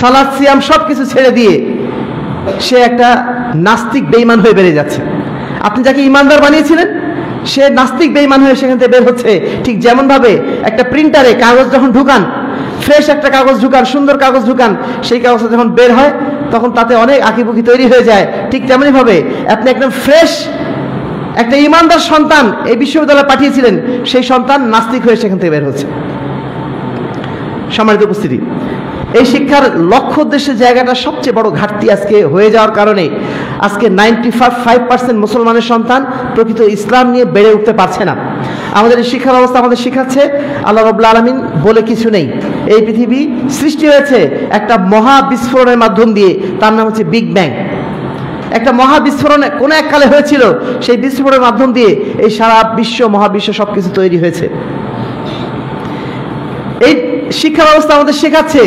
সালাত সিয়াম সব কিছু ছেড়ে দিয়ে সে একটা নাস্তিক বেঈমান হয়ে বেড়ে যাচ্ছে। আপনি যাকে ইমানদার বানিয়েছিলেন সে নাস্তিক বেঈমান হয়ে সেখান থেকে বের হচ্ছে। ঠিক যেমনভাবে একটা প্রিন্টারে কাগজ যখন ঢুকান, ফ্রেশ একটা কাগজ ঢুকান, সুন্দর কাগজ ঢুকান, সেই কাগজটা যখন বের হয় তখন তাতে অনেক আঁকিবুকি তৈরি হয়ে যায়। ঠিক তেমনিভাবে আপনি একদম ফ্রেশ একটা ইমানদার সন্তান এই বিশ্ববিদ্যালয়ে পাঠিয়েছিলেন, সেই সন্তান নাস্তিক হয়ে সেখান থেকে বের হচ্ছে। সম্মানিত উপস্থিতি, এই শিক্ষার লক্ষ্য উদ্দেশ্যের জায়গাটা সবচেয়ে বড় ঘাটতি আজকে হয়ে যাওয়ার কারণে আজকে 95% মুসলমানের সন্তান প্রকৃত ইসলাম নিয়ে বেড়ে উঠতে পারছে না। আমাদের এই শিক্ষা ব্যবস্থা আমাদের শেখাচ্ছে আল্লাহ রাব্বুল আলামিন বলে কিছু নেই। এই পৃথিবী সৃষ্টি হয়েছে একটা মহা বিস্ফোরণের মাধ্যম দিয়ে, তার নাম হচ্ছে বিগ ব্যাং। একটা মহা বিস্ফোরণ কোনো এক কালে হয়েছিল, সেই বিস্ফোরণের মাধ্যম দিয়ে এই সারা বিশ্ব মহাবিশ্ব সবকিছু তৈরি হয়েছে। এই শিক্ষা ব্যবস্থা আমাদের শেখাচ্ছে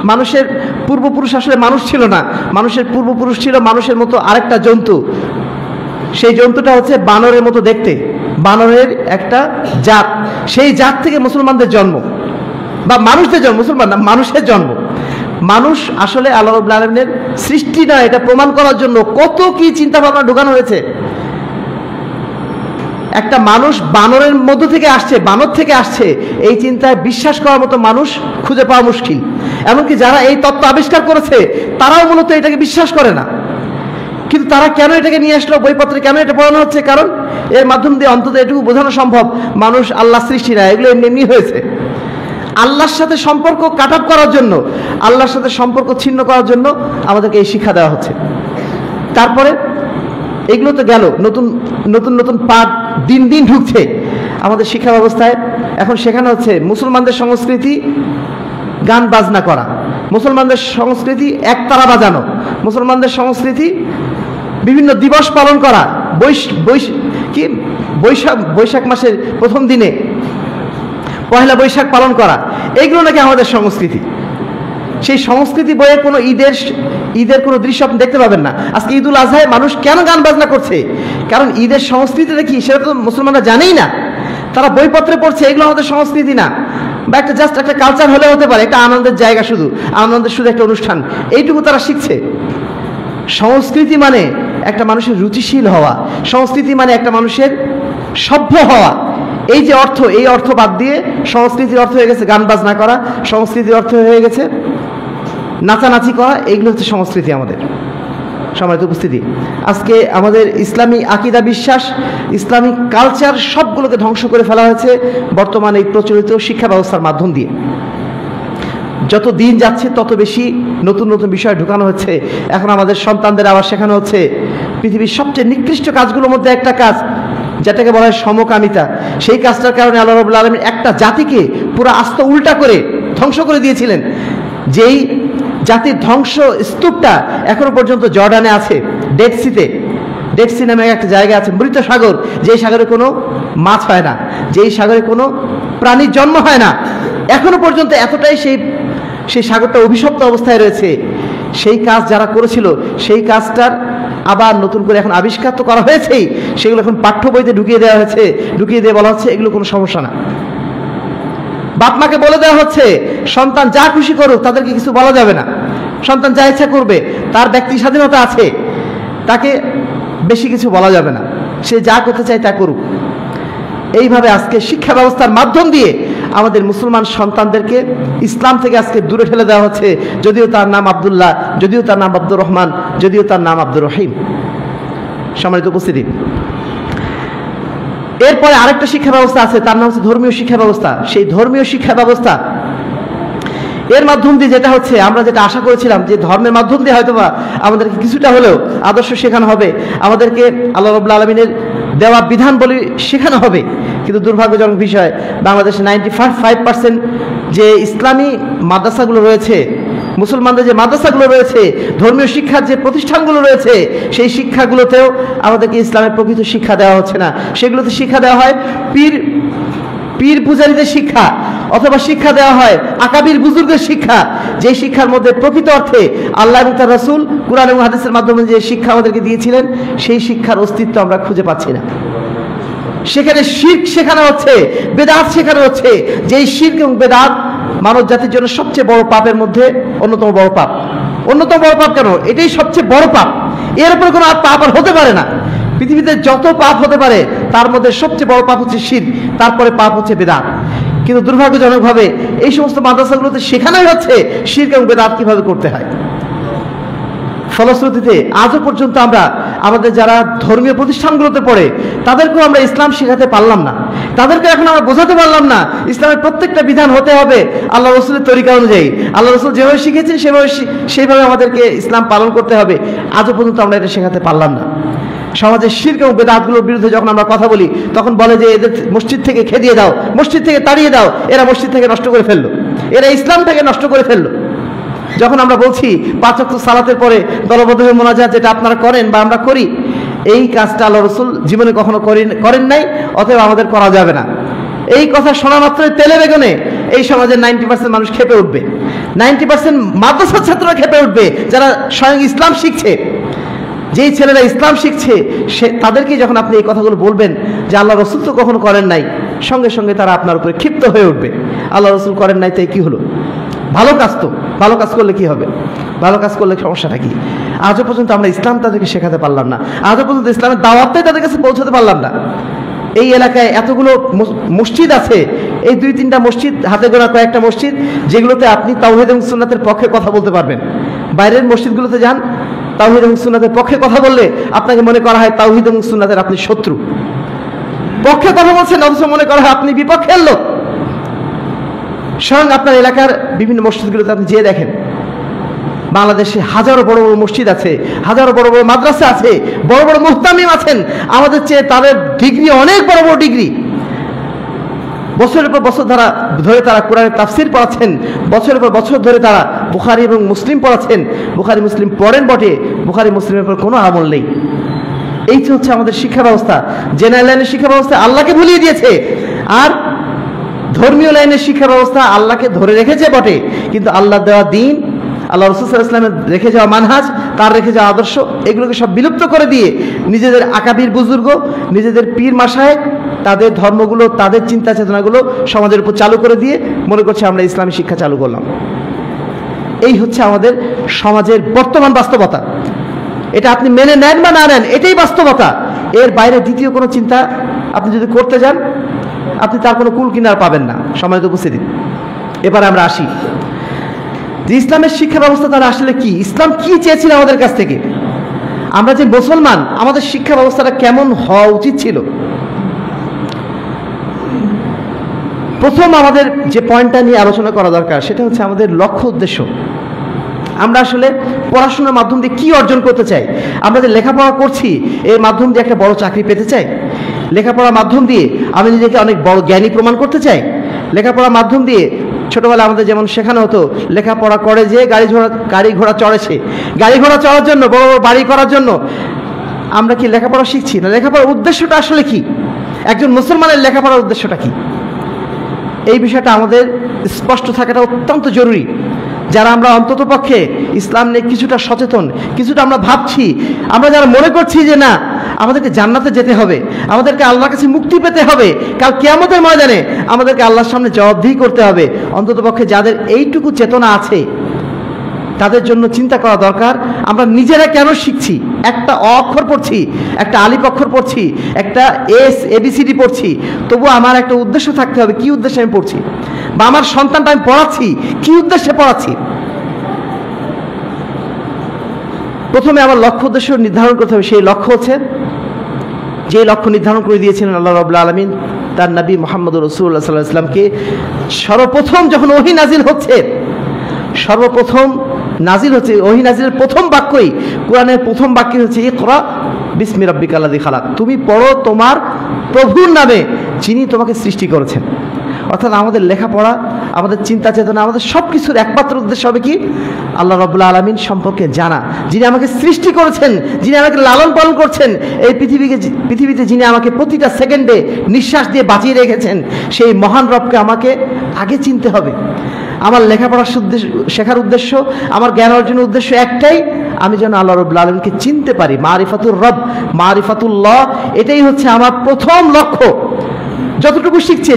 মানুষের পূর্বপুরুষ আসলে মানুষ ছিল না, মানুষের পূর্বপুরুষ ছিল মানুষের মতো আরেকটা জন্তু। সেই জন্তুটা হচ্ছে বানরের মতো দেখতে, বানরের একটা জাত। সেই জাত থেকে মুসলমানদের জন্ম, বা মানুষদের জন্ম, মুসলমান না, মানুষের জন্ম। মানুষ আসলে আল্লাহ রাব্বুল আলামিনের সৃষ্টি না, এটা প্রমাণ করার জন্য কত কি চিন্তা ভাবনা ঢোকানো হয়েছে। একটা মানুষ বানরের মধ্য থেকে আসছে, বানর থেকে আসছে, এই চিন্তায় বিশ্বাস করার মতো মানুষ খুঁজে পাওয়া মুশকিল। এমনকি যারা এই তত্ত্ব আবিষ্কার করেছে তারাও মূলত এটাকে বিশ্বাস করে না। কিন্তু তারা কেন এটাকে নিয়ে আসলো বইপত্রে, কেন এটা পড়ানো হচ্ছে? কারণ এর মাধ্যম দিয়ে অন্তত এটুকু বোঝানো সম্ভব মানুষ আল্লাহ সৃষ্টি না, এগুলো এমনি হয়েছে। আল্লাহর সাথে সম্পর্ক কাট অফ করার জন্য, আল্লাহর সাথে সম্পর্ক ছিন্ন করার জন্য আমাদেরকে এই শিক্ষা দেওয়া হচ্ছে। তারপরে এগুলো তো গেল, নতুন নতুন নতুন পাঠ দিন দিন ঢুকছে আমাদের শিক্ষা ব্যবস্থায়। এখন শেখানো হচ্ছে মুসলমানদের সংস্কৃতি গান বাজনা করা, মুসলমানদের সংস্কৃতি একতারা বাজানো, মুসলমানদের সংস্কৃতি বিভিন্ন দিবস পালন করা, বৈশাখ মাসের প্রথম দিনে পয়লা বৈশাখ পালন করা, এইগুলো নাকি আমাদের সংস্কৃতি। সেই সংস্কৃতি বইয়ে কোনো ঈদের কোনো দৃশ্য আপনি দেখতে পাবেন না। আজকে ঈদুল আজহায় মানুষ কেন গান বাজনা করছে? কারণ ঈদের সংস্কৃতিটা কি সেটা তো মুসলমানরা জানেই না। তারা বইপত্রে পড়ছে এগুলো আমাদের সংস্কৃতি না, বা একটা জাস্ট একটা কালচার হলে হতে পারে, একটা আনন্দের জায়গা, শুধু একটা অনুষ্ঠান, এইটুকু তারা শিখছে। সংস্কৃতি মানে একটা মানুষের রুচিশীল হওয়া, সংস্কৃতি মানে একটা মানুষের সভ্য হওয়া। এই যে অর্থ, এই অর্থ বাদ দিয়ে সংস্কৃতির অর্থ হয়ে গেছে গান বাজনা করা, সংস্কৃতির অর্থ হয়ে গেছে নাচানাচি করা। এইগুলো হচ্ছে সংস্কৃতি আমাদের। সম্মানিত উপস্থিতি, আজকে আমাদের ইসলামী আকিদা, বিশ্বাস, ইসলামিক কালচার সবগুলোকে ধ্বংস করে ফেলা হয়েছে বর্তমান এই প্রচলিত শিক্ষা ব্যবস্থার মাধ্যম দিয়ে। যত দিন যাচ্ছে তত বেশি নতুন নতুন বিষয় ঢুকানো হচ্ছে। এখন আমাদের সন্তানদের আবার শেখানো হচ্ছে পৃথিবীর সবচেয়ে নিকৃষ্ট কাজগুলোর মধ্যে একটা কাজ, যেটাকে বলা হয় সমকামিতা। সেই কাজটার কারণে আল্লাহ রাব্বুল আলামিন একটা জাতিকে পুরো আস্ত উল্টা করে ধ্বংস করে দিয়েছিলেন। যেই জাতির ধ্বংস স্তূপটা এখনো পর্যন্ত জর্ডানে আছে, ডেড সি নামে একটা জায়গা আছে, মৃত সাগর, যেই সাগরে কোনো মাছ হয় না, যেই সাগরে কোনো প্রাণীর জন্ম হয় না, এখনো পর্যন্ত এতটাই সেই সাগরটা অভিশপ্ত অবস্থায় রয়েছে। সেই কাজ যারা করেছিল সেই কাজটার আবার নতুন করে এখন আবিষ্কার তো করা হয়েছেই, সেগুলো এখন পাঠ্য বইতে ঢুকিয়ে দেওয়া হয়েছে, ঢুকিয়ে দিয়ে বলা হচ্ছে এগুলো কোনো সমস্যা না। বাপ মাকে বলে দেওয়া হচ্ছে সন্তান যা খুশি করুক, তাদেরকে কিছু বলা যাবে না, সন্তান যা ইচ্ছা করবে, তার ব্যক্তি স্বাধীনতা আছে, তাকে বেশি কিছু বলা যাবে না, সে যা করতে চায় তা করুক। এইভাবে আজকে শিক্ষা ব্যবস্থার মাধ্যম দিয়ে আমাদের মুসলমান সন্তানদেরকে ইসলাম থেকে আজকে দূরে ঠেলে দেওয়া হচ্ছে। যদিও তার নাম আব্দুল্লাহ, যদিও তার নাম আব্দুর রহমান, যদিও তার নাম আব্দুর রহিম। সম্মানিত উপস্থিতি, এরপরে আরেকটা শিক্ষা ব্যবস্থা আছে, তার নাম হচ্ছে ধর্মীয় শিক্ষা ব্যবস্থা। সেই ধর্মীয় শিক্ষা ব্যবস্থা এর মাধ্যম দিয়ে যেটা হচ্ছে, আমরা যেটা আশা করেছিলাম যে ধর্মের মাধ্যম দিয়ে হয়তোবা আমাদেরকে কিছুটা হলেও আদর্শ শেখানো হবে, আমাদেরকে আল্লাহ রাব্বুল আলামিনের দেওয়া বিধান বলে শেখানো হবে। কিন্তু দুর্ভাগ্যজনক বিষয়, বাংলাদেশে 95% যে ইসলামী মাদ্রাসাগুলো রয়েছে, মুসলমানদের যে মাদ্রাসাগুলো রয়েছে, ধর্মীয় শিক্ষার যে প্রতিষ্ঠানগুলো রয়েছে, সেই শিক্ষাগুলোতেও আমাদেরকে ইসলামের প্রকৃত শিক্ষা দেওয়া হচ্ছে না। সেগুলোতে শিক্ষা দেওয়া হয় পীর পূজারীদের শিক্ষা, অথবা শিক্ষা দেওয়া হয় আকাবির বুজুর্গের শিক্ষা, যে শিক্ষার মধ্যে প্রকৃত অর্থে আল্লাহ এবং তার রাসূল কুরআন এবং হাদিসের মাধ্যমে যে শিক্ষা আমাদেরকে দিয়েছিলেন, সেই শিক্ষার অস্তিত্ব আমরা খুঁজে পাচ্ছি না। সেখানে শিরক শেখানো হচ্ছে, বেদাত শেখানো হচ্ছে। যেই শিরক এবং বেদাত মানব জাতির জন্য সবচেয়ে বড় পাপের মধ্যে অন্যতম বড় পাপ। অন্যতম বড় পাপ কেন? এটাই সবচেয়ে বড় পাপ, এর উপরে কোনো পাপ আর হতে পারে না। পৃথিবীতে যত পাপ হতে পারে তার মধ্যে সবচেয়ে বড় পাপ হচ্ছে শিরক, তারপরে পাপ হচ্ছে বেদাত। কিন্তু দুর্ভাগ্যজনকভাবে এই সমস্ত মাদ্রাসাগুলোতে শেখানোই হচ্ছে শিরক এবং বেদাত কিভাবে করতে হয়। ফলশ্রুতিতে আজও পর্যন্ত আমরা আমাদের যারা ধর্মীয় প্রতিষ্ঠানগুলোতে পড়ে তাদেরকেও আমরা ইসলাম শেখাতে পারলাম না। তাদেরকে এখন আমরা বোঝাতে পারলাম না ইসলামের প্রত্যেকটা বিধান হতে হবে আল্লাহ রসুলের তরিকা অনুযায়ী। আল্লাহ রসুল যেভাবে শিখেছেন সেইভাবে আমাদেরকে ইসলাম পালন করতে হবে। আজও পর্যন্ত আমরা এটা শেখাতে পারলাম না। সমাজের শিরক এবং বেদাতগুলোর বিরুদ্ধে যখন আমরা কথা বলি তখন বলে যে এদের মসজিদ থেকে খেদিয়ে দাও, মসজিদ থেকে তাড়িয়ে দাও, এরা মসজিদ থেকে নষ্ট করে ফেললো, এরা ইসলামটাকে নষ্ট করে ফেললো। যখন আমরা বলছি 5 ওয়াক্ত সালাতের পরে দলবদ্ধ হয়ে মোনাজাত যেটা আপনারা করেন বা আমরা করি, এই কাজটা আল্লাহ রসুল জীবনে কখনো করেন নাই, অতএব আমাদের করা যাবে না। এই কথা শোনা মাত্রই তেলে বেগুনে এই সমাজের 90% মানুষ খেপে উঠবে। 90% মাদ্রাসার ছাত্ররা খেপে উঠবে যারা স্বয়ং ইসলাম শিখছে। যেই ছেলেরা ইসলাম শিখছে তাদেরকে যখন আপনি এই কথাগুলো বলবেন যে আল্লাহ রসুল তো কখনো করেন নাই, সঙ্গে সঙ্গে তারা আপনার উপরে ক্ষিপ্ত হয়ে উঠবে। আল্লাহ রসুল করেন নাই তাই কি হলো? ভালো কাজ তো, ভালো কাজ করলে কি হবে? ভালো কাজ করলে সমস্যাটা কি? আজও পর্যন্ত আমরা ইসলাম তাদেরকে শেখাতে পারলাম না। আজও পর্যন্ত ইসলামের দাওয়াতটাই তাদের কাছে পৌঁছাতে পারলাম না। এই এলাকায় এতগুলো মসজিদ আছে, এই 2-3টা মসজিদ, হাতে গোনা কয়েকটা মসজিদ যেগুলোতে আপনি তাওহীদ এবং সুন্নাতের পক্ষে কথা বলতে পারবেন। বাইরের মসজিদগুলোতে যান, তাওহীদ এবং সুন্নাতের পক্ষে কথা বললে আপনাকে মনে করা হয় তাওহীদ এবং সুন্নাতের আপনি শত্রু। পক্ষে কথা বলছেন অথচ মনে করা হয় আপনি বিপক্ষের লোক। স্বয়ং আপনার এলাকার বিভিন্ন মসজিদগুলোতে আপনি যেয়ে দেখেন, বাংলাদেশে হাজারো বড় বড় মসজিদ আছে, হাজারো বড় বড় মাদ্রাসা আছে, বড় বড় মুহতামিম আছেন, আমাদের চেয়ে তাদের ডিগ্রি অনেক বড় বড় ডিগ্রি। বছরের পর বছর ধরে তারা কোরআনের তাফসির পড়াচ্ছেন, বছরের পর বছর ধরে তারা বুখারী এবং মুসলিম পড়াচ্ছেন। বুখারী মুসলিম পড়েন বটে, বুখারী মুসলিমের পর কোনো আমল নেই। এই হচ্ছে আমাদের শিক্ষা ব্যবস্থা। জেনারেল লাইনের শিক্ষা ব্যবস্থা আল্লাহকে ভুলিয়ে দিয়েছে, আর ধর্মীয় লাইনের শিক্ষা ব্যবস্থা আল্লাহকে ধরে রেখেছে বটে, কিন্তু আল্লাহ দেওয়া দিন, আল্লাহ রাসূল সাল্লাল্লাহু আলাইহি ওয়াসাল্লামের রেখে যাওয়া মানহাজ, তার রেখে যাওয়া আদর্শ, এগুলোকে সব বিলুপ্ত করে দিয়ে নিজেদের আকাবির বুজুর্গ, নিজেদের পীর মাশায়েখ তাদের ধর্মগুলো, তাদের চিন্তা চেতনাগুলো সমাজের উপর চালু করে দিয়ে মনে করছে আমরা ইসলামী শিক্ষা চালু করলাম। এই হচ্ছে আমাদের সমাজের বর্তমান বাস্তবতা। এটা আপনি মেনে নেন বা না নেন, এটাই বাস্তবতা। এর বাইরে দ্বিতীয় কোনো চিন্তা আপনি যদি করতে যান, আপনি তার কোনো কুল কিনার পাবেন না। সম্মানিত উপস্থিতি, এবার আমরা আসি যে ইসলামের শিক্ষা ব্যবস্থা তারা আসলে কি, ইসলাম কি চেয়েছিল আমাদের কাছ থেকে, আমরা যে মুসলমান আমাদের শিক্ষা ব্যবস্থাটা কেমন হওয়া উচিত ছিল। প্রথম আমাদের যে পয়েন্টটা নিয়ে আলোচনা করা দরকার সেটা হচ্ছে আমাদের লক্ষ্য উদ্দেশ্য। আমরা আসলে পড়াশোনার মাধ্যম দিয়ে কি অর্জন করতে চাই? আমরা যে লেখাপড়া করছি এর মাধ্যম দিয়ে একটা বড় চাকরি পেতে চাই? লেখাপড়ার মাধ্যম দিয়ে আমি নিজেকে অনেক বড় জ্ঞানী প্রমাণ করতে চাই? লেখাপড়ার মাধ্যম দিয়ে ছোটবেলা আমাদের যেমন শেখানো হতো লেখাপড়া করে যে গাড়ি ঘোড়া চড়েছে, গাড়ি ঘোড়া চড়ার জন্য, বড় বড় বাড়ি করার জন্য আমরা কি লেখাপড়া শিখছি না? লেখাপড়ার উদ্দেশ্যটা আসলে কি? একজন মুসলমানের লেখাপড়ার উদ্দেশ্যটা কি? এই বিষয়টা আমাদের স্পষ্ট থাকাটা অত্যন্ত জরুরি। যারা আমরা অন্তত পক্ষে ইসলাম নিয়ে কিছুটা সচেতন, কিছুটা আমরা ভাবছি, আমরা যারা মনে করছি যে না আমাদেরকে জান্নাতে যেতে হবে, আমাদেরকে আল্লাহর কাছে মুক্তি পেতে হবে, কাল কিয়ামতের ময়দানে আমাদেরকে আল্লাহর সামনে জবাবদিহি করতে হবে, অন্তত পক্ষে যাদের এইটুকু চেতনা আছে তাদের জন্য চিন্তা করা দরকার আমরা নিজেরা কেন শিখছি। একটা অক্ষর পড়ছি, একটা আলিফ অক্ষর পড়ছি, একটা ABCD পড়ছি, তবু আমার একটা উদ্দেশ্য থাকতে হবে, কি উদ্দেশ্যে আমি পড়ছি, বা আমার সন্তানটা আমি পড়াচ্ছি কি উদ্দেশ্যে পড়াচ্ছি। প্রথমে আমার লক্ষ্য উদ্দেশ্য নির্ধারণ করতে হবে। সেই লক্ষ্য হচ্ছে যে লক্ষ্য নির্ধারণ করে দিয়েছিলেন আল্লাহ রাব্বুল আলামিন তার নবী মুহাম্মদ রাসূলুল্লাহ সাল্লাল্লাহু আলাইহি ওয়াসাল্লামকে। সর্বপ্রথম যখন ওহী নাজিল হচ্ছে, সর্বপ্রথম নাজিল হচ্ছে ওহী নাজিলের প্রথম বাক্যই, কোরআনের প্রথম বাক্য হচ্ছে ইকরা বিসমি রাব্বিকাল্লাযী খালাক, তুমি পড়ো তোমার প্রভুর নামে যিনি তোমাকে সৃষ্টি করেছেন। অর্থাৎ আমাদের লেখাপড়া, আমাদের চিন্তা চেতনা, আমাদের সব কিছুর একমাত্র উদ্দেশ্য হবে কি? আল্লাহ রাব্বুল আলামিন সম্পর্কে জানা, যিনি আমাকে সৃষ্টি করেছেন, যিনি আমাকে লালন পালন করছেন, এই পৃথিবীতে যিনি আমাকে প্রতিটা সেকেন্ডে নিঃশ্বাস দিয়ে বাঁচিয়ে রেখেছেন, সেই মহান রবকে আমাকে আগে চিনতে হবে। আমার লেখাপড়ার শেখার উদ্দেশ্য, আমার জ্ঞান অর্জনের উদ্দেশ্য একটাই, আমি যেন আল্লাহ রাব্বুল আলামিনকে চিনতে পারি। মারিফাতুর রব, মারিফাতুল্লাহ, এটাই হচ্ছে আমার প্রথম লক্ষ্য। যতটুকু শিখছি,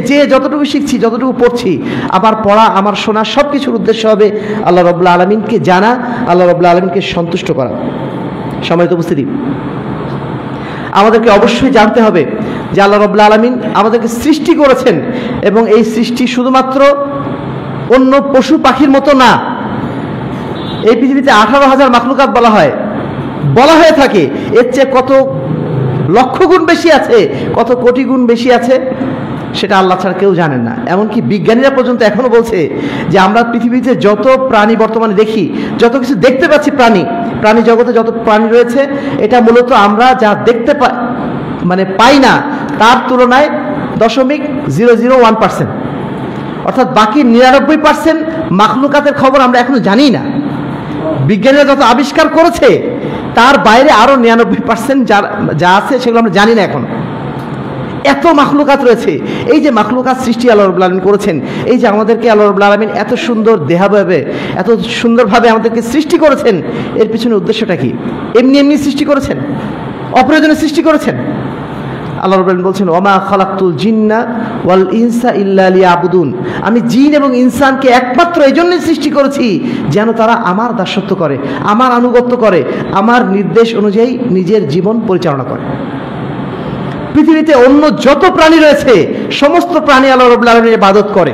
যতটুকু পড়ছি, আমার পড়া, আমার শোনা, সব কিছুর উদ্দেশ্য হবে আল্লাহ রাব্বুল আলামিনকে জানা, আল্লাহ রাব্বুল আলামিনকে সন্তুষ্ট করা। সম্মানিত উপস্থিতি, আমাদেরকে অবশ্যই জানতে হবে যে আল্লাহ রাব্বুল আলামিন আমাদেরকে সৃষ্টি করেছেন, এবং এই সৃষ্টি শুধুমাত্র অন্য পশু পাখির মতো না। এই পৃথিবীতে 18,000 মাখলুকাত বলা হয়ে থাকে, এর চেয়ে কত লক্ষ গুণ বেশি আছে, কত কোটি গুণ বেশি আছে, সেটা আল্লাহ ছাড়া কেউ জানেন না। এমনকি বিজ্ঞানীরা পর্যন্ত এখনো বলছে যে আমরা পৃথিবীতে যত প্রাণী বর্তমানে দেখি, যত কিছু দেখতে পাচ্ছি, প্রাণী জগতে যত প্রাণী রয়েছে, এটা মূলত আমরা যা দেখতে পাই না, তার তুলনায় 0.001%, অর্থাৎ বাকি 99% মাখলুকাতের খবর আমরা এখনো জানি না। বিজ্ঞানীরা যত আবিষ্কার করেছে, তার বাইরে আরো 99% যা আছে সেগুলো আমরা জানি না এখন। এত মাখলুকাত রয়েছে। এই যে মাখলুকাত সৃষ্টি আল্লাহ রাব্বুল আলামিন করেছেন, এই যে আমাদেরকে আল্লাহ রাব্বুল আলামিন এত সুন্দর দেহাভাবে, এত সুন্দরভাবে আমাদেরকে সৃষ্টি করেছেন, এর পিছনে উদ্দেশ্যটা কি? এমনি সৃষ্টি করেছেন? অপ্রয়োজনে সৃষ্টি করেছেন? আল্লাহ রাব্বুল আলামিন বলছেন, ওমা খালাকতুল জিন্না ওয়াল ইনসা ইল্লা লিয়াবুদুন, আমি জিন এবং ইনসানকে একমাত্র এই জন্যই সৃষ্টি করেছি যেন তারা আমার দাসত্ব করে, আমার আনুগত্য করে, আমার নির্দেশ অনুযায়ী নিজের জীবন পরিচালনা করে। পৃথিবীতে অন্য যত প্রাণী রয়েছে, সমস্ত প্রাণী আল্লাহ রাব্বুল আলামিনের ইবাদত করে।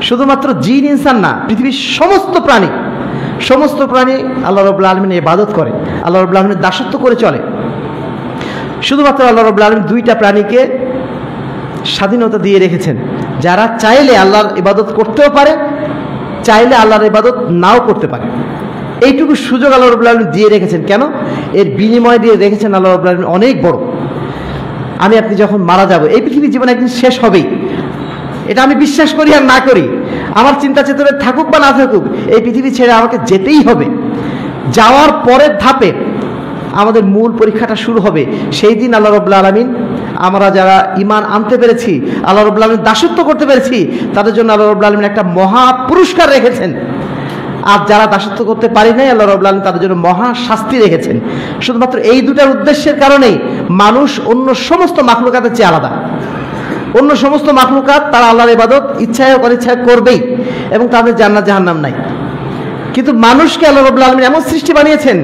শুধুমাত্র জিন ইনসান না, পৃথিবীর সমস্ত প্রাণী আল্লাহ রাব্বুল আলামিনের ইবাদত করে, আল্লাহ রাব্বুল আলামিনের দাসত্ব করে চলে। শুধুমাত্র আল্লাহ রাব্বুল আলামিন দুইটা প্রাণীকে স্বাধীনতা দিয়ে রেখেছেন, যারা চাইলে আল্লাহর ইবাদত করতেও পারে, চাইলে আল্লাহর ইবাদত নাও করতে পারে। এইটুকু সুযোগ আল্লাহ রাব্বুল আলামিন দিয়ে রেখেছেন। কেন? এর বিনিময় দিয়ে রেখেছেন আল্লাহ রাব্বুল আলামিন অনেক বড়। আমি আপনি যখন মারা যাব, এই পৃথিবীর জীবন একদিন শেষ হবেই, এটা আমি বিশ্বাস করি আর না করি, আমার চিন্তা চেতনা থাকুক বা না থাকুক, এই পৃথিবী ছেড়ে আমাকে যেতেই হবে। যাওয়ার পরের ধাপে আমাদের মূল পরীক্ষাটা শুরু হবে। সেই দিন আল্লাহ রাব্বুল আলামিন, আমরা যারা ঈমান আনতে পেরেছি, আল্লাহ রাব্বুল আলামিন দাসত্ব করতে পেরেছি, তাদের জন্য আল্লাহ রাব্বুল আলামিন একটা মহা পুরস্কার রেখেছেন। আর যারা দাসত্ব করতে পারি নাই, আল্লাহ রাব্বুল আলামিন তাদের জন্য মহা শাস্তি রেখেছেন। শুধুমাত্র এই দুটার উদ্দেশ্যের কারণেই মানুষ অন্য সমস্ত মাখলুকাতের চেয়ে আলাদা। অন্য সমস্ত মাখলুকাত তারা আল্লাহর ইবাদত ইচ্ছায় অনিচ্ছায় করবেই, এবং তাদের জান্নাত জাহান্নাম নাই। কিন্তু মানুষকে আল্লাহ রাব্বুল আলামিন এমন সৃষ্টি বানিয়েছেন,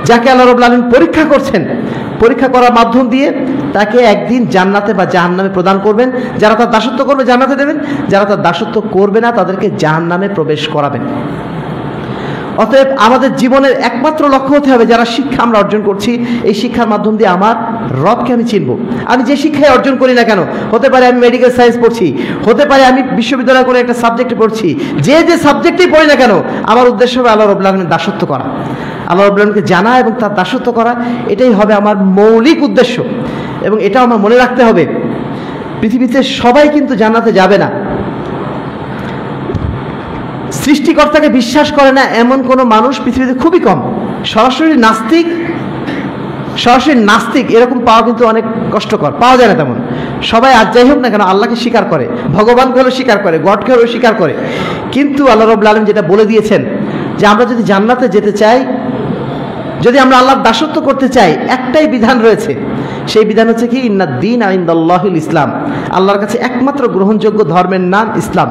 যাকে আল্লাহ রাব্বুল আলামিন পরীক্ষা করছেন। পরীক্ষা করার মাধ্যম দিয়ে তাকে একদিন জান্নাতে বা জাহান্নামে প্রদান করবেন। যারা তার দাসত্ব করবে জান্নাতে দেবেন, যারা তার দাসত্ব করবে না তাদেরকে জাহান্নামে প্রবেশ করাবেন। অতএব আমাদের জীবনের একমাত্র লক্ষ্য হতে হবে, যারা শিক্ষা আমরা অর্জন করছি, এই শিক্ষার মাধ্যম দিয়ে আমার রবকে আমি চিনব। আমি যে শিক্ষায় অর্জন করি না কেন, হতে পারে আমি মেডিকেল সায়েন্স পড়ছি, হতে পারে আমি বিশ্ববিদ্যালয়ে কোনো একটা সাবজেক্টে পড়ছি, যে সাবজেক্টেই পড়ি না কেন, আমার উদ্দেশ্য হবে আল্লাহ রাব্বুল আলামিনের দাসত্ব করা, আল্লাহ রাব্বুল আলামিনকে জানা এবং তার দাসত্ব করা। এটাই হবে আমার মৌলিক উদ্দেশ্য। এবং এটাও আমার মনে রাখতে হবে, পৃথিবীতে সবাই কিন্তু জান্নাতে যাবে না। সৃষ্টিকর্তাকে বিশ্বাস করে না এমন কোনো মানুষ পৃথিবীতে খুবই কম। সরাসরি নাস্তিক এরকম পাওয়া কিন্তু অনেক কষ্টকর, পাওয়া যায় না তেমন। সবাই আজ যাই হোক না কেন আল্লাহকে স্বীকার করে, ভগবানকে হলেও স্বীকার করে, গডকে হলেও স্বীকার করে। কিন্তু আল্লাহ রাব্বুল আলামিন যেটা বলে দিয়েছেন যে আমরা যদি জান্নাতে যেতে চাই, যদি আমরা আল্লাহর দাসত্ব করতে চাই, একটাই বিধান রয়েছে। সেই বিধান হচ্ছে কি? ইন্নাদ-দীন ইনদাল্লাহিল ইসলাম, আল্লাহর কাছে একমাত্র গ্রহণযোগ্য ধর্মের নাম ইসলাম।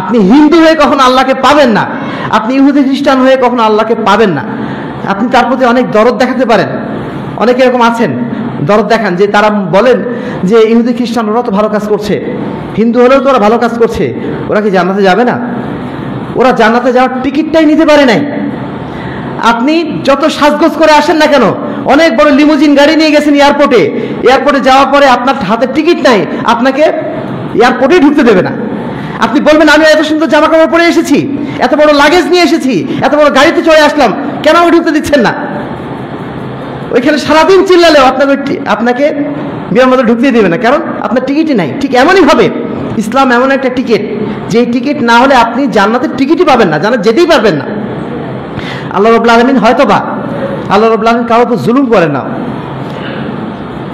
আপনি হিন্দু হয়ে কখনো আল্লাহকে পাবেন না, আপনি ইহুদি খ্রিস্টান হয়ে কখনো আল্লাহকে পাবেন না। আপনি তার প্রতি অনেক দরদ দেখাতে পারেন, অনেকে এরকম আছেন দরদ দেখান, যে তারা বলেন যে ইহুদি খ্রিস্টান ওরা তো ভালো কাজ করছে, হিন্দু হলেও তো ওরা ভালো কাজ করছে, ওরা কি জান্নাতে যাবে না? ওরা জান্নাতে যাওয়ার টিকিটটাই নিতে পারে নাই। আপনি যত সাজগোজ করে আসেন না কেন, অনেক বড় লিমুজিন গাড়ি নিয়ে গেছেন এয়ারপোর্টে যাওয়ার পরে আপনার হাতে টিকিট নাই, আপনাকে এয়ারপোর্টেই ঢুকতে দেবে না। আপনি বলবেন আমি এত সুন্দর জামা কাপড় পরে এসেছি, এত বড় লাগেজ নিয়ে এসেছি, এত বড় গাড়িতে চড়ে আসলাম, কেন আমাকে ঢুকতে দিচ্ছেন না? ওইখানে সারাদিন চিল্লালেও আপনাকে বিমানবন্দরে ঢুকতে দেবে না, কারণ আপনার টিকিটই নাই। ঠিক এমনই ভাবে ইসলাম এমন একটা টিকিট যেই টিকিট না হলে আপনি জান্নাতের টিকিটই পাবেন না, জান্নাত যেতেই পারবেন না। আল্লাহ রাব্বুল আলামিন হয়তোবা আল্লাহ রাব্বুল আলামিন কারোর উপর জুলুম করেন না,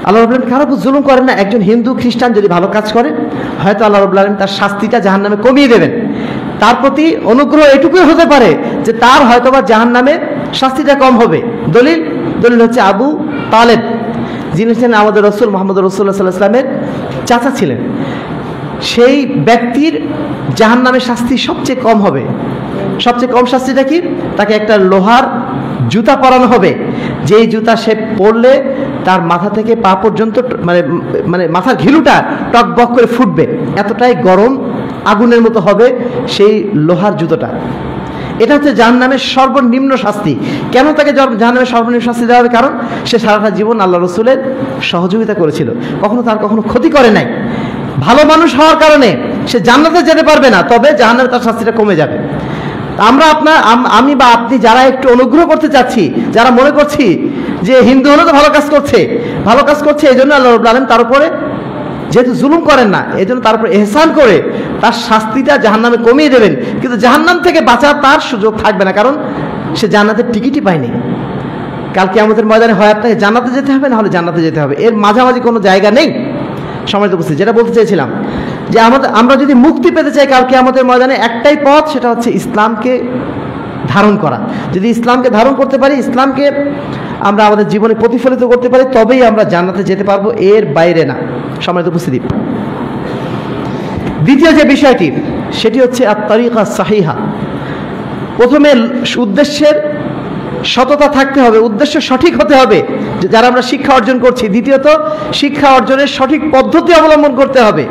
আল্লাহ রাব্বুল আলামিন কারোর উপর জুলুম করেন না। একজন হিন্দু খ্রিস্টান যদি ভালো কাজ করে, হয়তো আল্লাহ রাব্বুল আলামিন তার শাস্তিটা জাহান্নামে কমিয়ে দেবেন। তার প্রতি অনুগ্রহ এটুকুই হতে পারে যে তার হয়তোবা জাহান্নামে শাস্তিটা কম হবে। দলিল হচ্ছে আবু তালেব, যিনি ছিলেন আমাদের রসুল মুহাম্মদ রাসূলুল্লাহ সাল্লাল্লাহু আলাইহি ওয়াসাল্লামের চাচা ছিলেন। সেই ব্যক্তির জাহান্নামের শাস্তি সবচেয়ে কম হবে। সবচেয়ে কম শাস্তিটা কি? তাকে একটা লোহার জুতা পরানো হবে, যেই জুতা সে পরলে তার মাথা থেকে পা পর্যন্ত মানে মাথার ঘিলুটা টকবক করে ফুটবে, এতটাই গরম আগুনের মতো হবে সেই লোহার জুতোটা। এটা হচ্ছে জাহান্নামের সর্বনিম্ন শাস্তি। কেন তাকে জাহান্নামের সর্বনিম্ন শাস্তি দেওয়া হবে? কারণ সে সারাটা জীবন আল্লাহ রসুলের সহযোগিতা করেছিল, কখনো ক্ষতি করে নাই। ভালো মানুষ হওয়ার কারণে সে জান্নাতে যেতে পারবে না, তবে জাহান্নামে তার শাস্তিটা কমে যাবে। আমি বা আপনি যারা একটু অনুগ্রহ করতে চাচ্ছি, যারা মনে করছি যে হিন্দু হলে তো ভালো কাজ করছে, এই জন্য আল্লাহ রাব্বুল আলামিন তার উপরে যেহেতু জুলুম করেন না, এই জন্য তার উপরে এহসান করে তার শাস্তিটা জাহান্নামে কমিয়ে দেবেন। কিন্তু জাহান্নাম থেকে বাঁচার তার সুযোগ থাকবে না, কারণ সে জান্নাতের টিকিটই পায়নি। কাল কিয়ামতের ময়দানে হয় আপনাকে জান্নাতে যেতে হবে, না হলে জান্নাতে যেতে হবে, এর মাঝামাঝি কোনো জায়গা নেই। সময় তো বুঝছি, যেটা বলতে চাইছিলাম যে আমরা যদি মুক্তি পেতে চাই কাল কিয়ামতের ময়দানে, একটাই পথ, সেটা হচ্ছে ইসলামকে ধারণ করা। যদি ইসলামকে ধারণ করতে পারি, ইসলামকে আমরা আমাদের জীবনে প্রতিফলিত করতে পারি, তবেই আমরা জান্নাতে যেতে পারবো, এর বাইরে না। সম্মানিত উপস্থিতি, দ্বিতীয় যে বিষয়টি সেটি হচ্ছে আত-তারিকা সাহিহা। প্রথমে উদ্দেশ্যের সততা থাকতে হবে, উদ্দেশ্য সঠিক হতে হবে যারা আমরা শিক্ষা অর্জন করছি। দ্বিতীয়ত, শিক্ষা অর্জনের সঠিক পদ্ধতি অবলম্বন করতে হবে।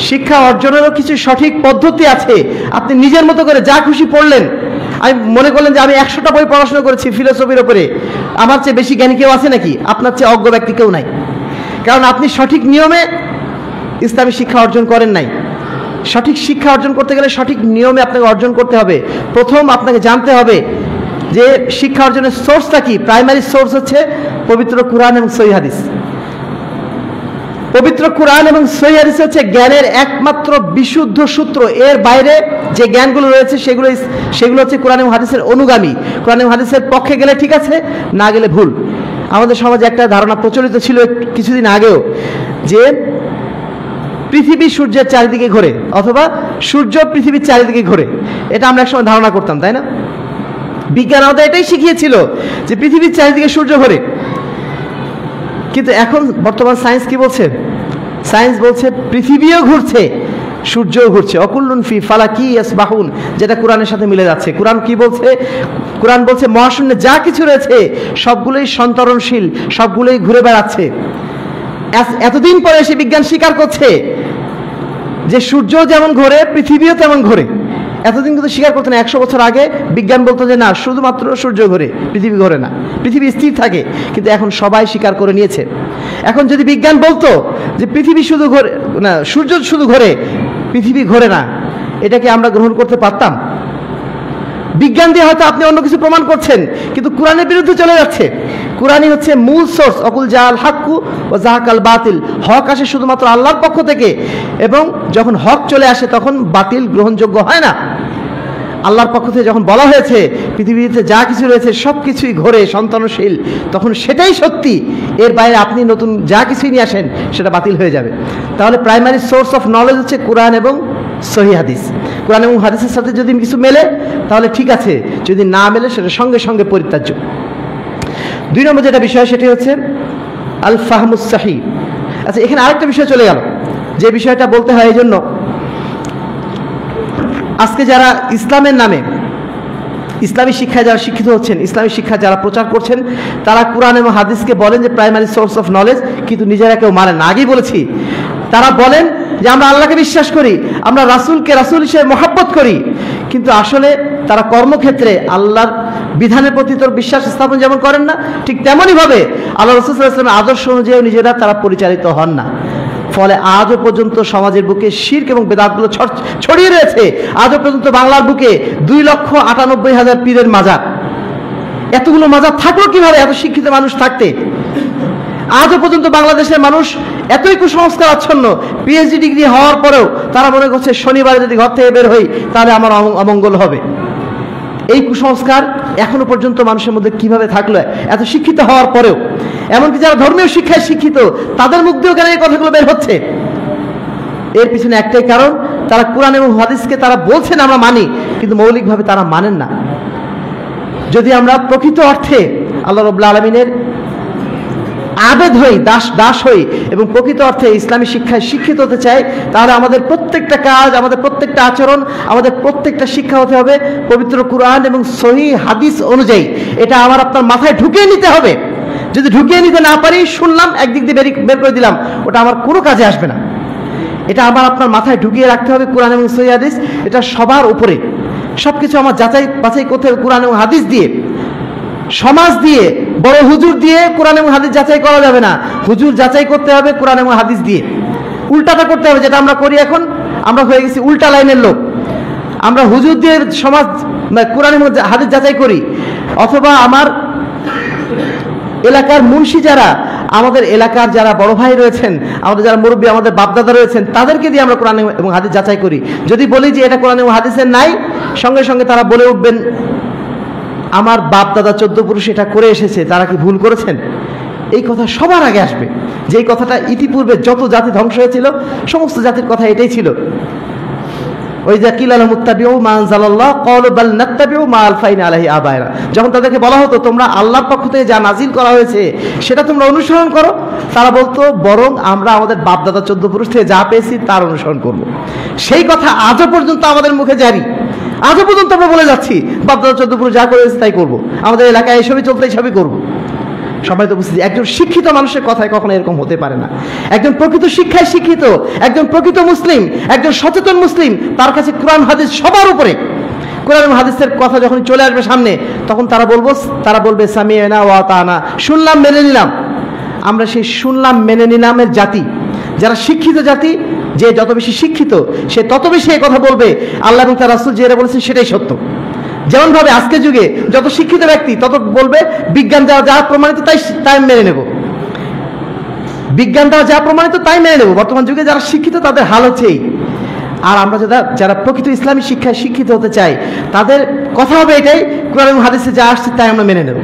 শিক্ষা অর্জনেরও কিছু সঠিক পদ্ধতি আছে। আপনি নিজের মতো করে যা খুশি পড়লেন, আমি মনে করলেন যে আমি 100টা বই পড়াশোনা করেছি ফিলোসফির উপরে, আমার চেয়ে বেশি জ্ঞানী কেউ আছে নাকি? আপনার চেয়ে অজ্ঞ ব্যক্তি কেউ নাই, কারণ আপনি সঠিক নিয়মে ইসলামী শিক্ষা অর্জন করেন নাই। সঠিক শিক্ষা অর্জন করতে গেলে সঠিক নিয়মে আপনাকে অর্জন করতে হবে। প্রথম আপনাকে জানতে হবে যে শিক্ষা অর্জনের সোর্সটা কি। প্রাইমারি সোর্স হচ্ছে পবিত্র কুরআন এবং সহিহ হাদিস। পবিত্র কুরআন এবং সহিহ হাদিস হচ্ছে জ্ঞানের একমাত্র বিশুদ্ধ সূত্র। এর বাইরে যে জ্ঞানগুলো রয়েছে সেগুলো হচ্ছে কুরআন এবং হাদিসের অনুগামী। কুরআন এবং হাদিসের পক্ষে গেলে ঠিক আছে, না গেলে ভুল। আমাদের সমাজে একটা ধারণা প্রচলিত ছিল কিছুদিন আগেও, যে পৃথিবী সূর্যের চারিদিকে ঘোরে, অথবা সূর্য পৃথিবীর চারিদিকে ঘোরে। এটা আমরা একসময় ধারণা করতাম, তাই না? বিজ্ঞান আমাদের এটাই শিখিয়েছিল যে পৃথিবীর চারিদিকে সূর্য ঘোরে। কিন্তু এখন বর্তমান সায়েন্স কি বলছে? সায়েন্স বলছে পৃথিবীও ঘুরছে, সূর্যও ঘুরছে। অকুল্লুন ফি ফালাকি ইয়াসবাহুন, যেটা কোরআনের সাথে মিলে যাচ্ছে। কোরআন কি বলছে? কোরআন বলছে মহাশূন্যে যা কিছু রয়েছে সবগুলোই সন্তরণশীল, সবগুলোই ঘুরে বেড়াচ্ছে। এতদিন পরে এসে বিজ্ঞান স্বীকার করছে যে সূর্য যেমন ঘোরে পৃথিবীও তেমন ঘোরে। এতদিন কিন্তু স্বীকার করতো না। 100 বছর আগে বিজ্ঞান বলতো যে না, শুধুমাত্র সূর্য ঘোরে, পৃথিবী ঘোরে না, পৃথিবী স্থির থাকে। কিন্তু এখন সবাই স্বীকার করে নিয়েছে। এখন যদি বিজ্ঞান বলতো যে পৃথিবী শুধু ঘোরে না, সূর্য শুধু ঘোরে, পৃথিবী ঘোরে না, এটাকে আমরা গ্রহণ করতে পারতাম? বিজ্ঞান দিয়ে হয়তো আপনি অন্য কিছু প্রমাণ করছেন, কিন্তু কোরআনের বিরুদ্ধে চলে যাচ্ছে। কোরআনই হচ্ছে মূল সোর্স। অকুল জাল হাক্কু ও জাহাকাল বাতিল। হক আসে শুধুমাত্র আল্লাহর পক্ষ থেকে, এবং যখন হক চলে আসে তখন বাতিল গ্রহণযোগ্য হয় না। আল্লাহর পক্ষ থেকে যখন বলা হয়েছে পৃথিবীতে যা কিছু রয়েছে সব কিছুই ঘোরে, সন্তানশীল, তখন সেটাই সত্যি। এর বাইরে আপনি নতুন যা কিছুই নিয়ে আসেন সেটা বাতিল হয়ে যাবে। তাহলে প্রাইমারি সোর্স অফ নলেজ হচ্ছে কোরআন এবং সহিহ হাদিস। কোরআন এবং হাদিসের সাথে যদি কিছু মেলে তাহলে ঠিক আছে, যদি না মেলে সেটা সঙ্গে সঙ্গে পরিত্যাজ্য। 2 নম্বর যেটা বিষয় সেটি হচ্ছে আল ফাহমুস সাহি। আচ্ছা, এখানে আরেকটা বিষয় চলে গেল, যে বিষয়টা বলতে হয় এই জন্য, আজকে যারা ইসলামের নামে ইসলামী শিক্ষায় যারা শিক্ষিত হচ্ছেন, ইসলামী শিক্ষা যারা প্রচার করছেন, তারা কোরআন এবং হাদিসকে বলেন যে প্রাইমারি সোর্স অফ নলেজ, কিন্তু নিজেরা কেউ মানেন না। আগেই বলেছি, তারা বলেন যে আমরা আল্লাহকে বিশ্বাস করি, আমরা রাসূলকে রাসূল হিসেবে মহব্বত করি, কিন্তু আসলে তারা কর্মক্ষেত্রে আল্লাহর বিধানের প্রতি তোর বিশ্বাস স্থাপন যেমন করেন না, ঠিক তেমনই ভাবে আল্লাহ রাসূল সাল্লাল্লাহু আলাইহি ওয়াসাল্লামের আদর্শ অনুযায়ী নিজেরা তারা পরিচালিত হন না। ফলে আজও পর্যন্ত সমাজের বুকে শিরক এবং বেদাতগুলো ছড়িয়ে রয়েছে। আজও পর্যন্ত বাংলার বুকে 2,98,000 পীরের মাজার। এতগুলো মাজার থাকলো কিভাবে এত শিক্ষিত মানুষ থাকতে? আজও পর্যন্ত বাংলাদেশের মানুষ এতই কুসংস্কার আচ্ছন্ন, পিএইচডি ডিগ্রি হওয়ার পরেও তারা মনে করছে শনিবার যদি ঘর থেকে বের হই তাহলে আমার অমঙ্গল হবে। এই কুসংস্কার এখনো পর্যন্ত মানুষের মধ্যে কিভাবে থাকলো এত শিক্ষিত হওয়ার পরেও? এমনকি যারা ধর্মীয় শিক্ষায় শিক্ষিত তাদের মুখ দিয়েও কেন এই কথাগুলো বের হচ্ছে? এর পিছনে একটাই কারণ, তারা কোরআন এবং হাদিসকে তারা বলছেন আমরা মানি, কিন্তু মৌলিকভাবে তারা মানেন না। যদি আমরা প্রকৃত অর্থে আল্লাহ রাব্বুল আলামিনের আবেদ হই, দাস হই এবং প্রকৃত অর্থে ইসলামী শিক্ষায় শিক্ষিত হতে চাই, তাহলে আমাদের প্রত্যেকটা কাজ, আমাদের প্রত্যেকটা আচরণ, আমাদের প্রত্যেকটা শিক্ষা হতে হবে পবিত্র কোরআন এবং সহিহ হাদিস অনুযায়ী। এটা আমার আপনার মাথায় ঢুকিয়ে নিতে হবে। যদি ঢুকিয়ে নিতে না পারি, শুনলাম একদিক দিয়ে বের করে দিলাম, ওটা আমার কোনো কাজে আসবে না। এটা আমার আপনার মাথায় ঢুকিয়ে রাখতে হবে কোরআন এবং সহিহ হাদিস, এটা সবার উপরে। সবকিছু আমার যাচাই বাছাই করতে হবে কোরআন এবং হাদিস দিয়ে। সমাজ দিয়ে, বড় হুজুর দিয়ে কোরআন এবং হাদিস যাচাই করা যাবে না। হুজুর যাচাই করতে হবে কোরআন এবং হাদিস দিয়ে। উল্টাটা করতে হবে, যেটা আমরা করি এখন। আমরা হয়ে গেছি উল্টা লাইনের লোক। আমরা হুজুর দিয়ে সমাজ কোরআন এবং হাদিস যাচাই করি, অথবা আমার এলাকার মুন্সি যারা, আমাদের এলাকার যারা বড় ভাই রয়েছেন, আমাদের যারা মুরব্বী, আমাদের বাপদাদা রয়েছেন, তাদেরকে দিয়ে আমরা কোরআন এবং হাদিস যাচাই করি। যদি বলি যে এটা কোরআন এবং হাদিসের নাই, সঙ্গে সঙ্গে তারা বলে উঠবেন আমার বাপ দাদা 14 পুরুষ এটা করে এসেছে, তারা কি ভুল করেছেন? এই কথা সবার আগে আসবে। যে কথাটা ইতিপূর্বে যত জাতি ধ্বংস হয়েছিল, সমস্ত জাতির কথা এটাই ছিল। ওই যে কিল আল মুত্তাবিউ মা আনজালাল্লাহ ক্বালু বাল নাত্তাবিউ মা আলফাইনা আলাইহি আবায়না, যখন তাদেরকে বলা হতো তোমরা আল্লাহর পক্ষ থেকে যা নাজিল করা হয়েছে সেটা তোমরা অনুসরণ করো, তারা বলতো বরং আমরা আমাদের বাপ দাদা 14 পুরুষ থেকে যা পেয়েছি তার অনুসরণ করব। সেই কথা আজও পর্যন্ত আমাদের মুখে জারি। আজও পর্যন্ত আমরা বলে যাচ্ছি বাপ দাদা 14 পুরুষ যা করেছে তাই করবো, আমাদের এলাকায় এসবই চলতে এসবই করবো। সবাই তো বুঝছি, একজন শিক্ষিত মানুষের কথায় কখনো এরকম হতে পারে না। একজন প্রকৃত শিক্ষায় শিক্ষিত, একজন প্রকৃত মুসলিম, একজন সচেতন মুসলিম, তার কাছে কোরআন হাদিস সবার উপরে। কোরআন এবং হাদিসের কথা যখন চলে আসবে সামনে, তখন তারা বলবে সামি'না ওয়া আতা'না, শুনলাম মেনে নিলাম। আমরা সেই শুনলাম মেনে নিলামের জাতি। যারা শিক্ষিত জাতি, যে যত বেশি শিক্ষিত সে তত বেশি এই কথা বলবে আল্লাহ এবং তার রাসূল যেটা বলেছেন সেটাই সত্য। যেমন ভাবে আজকে যুগে যত শিক্ষিত ব্যক্তি তত বলবে বিজ্ঞান দ্বারা যা প্রমাণিত তাই মেনে নেব, বিজ্ঞান দ্বারা যা প্রমাণিত তাই মেনে নেব। বর্তমান যুগে যারা শিক্ষিত তাদের হাল হচ্ছে এই। আর আমরা যারা প্রকৃত ইসলামী শিক্ষায় শিক্ষিত হতে চাই, তাদের কথা হবে এটাই, কোরআন এবং হাদিসে যা আসছে তাই আমরা মেনে নেব।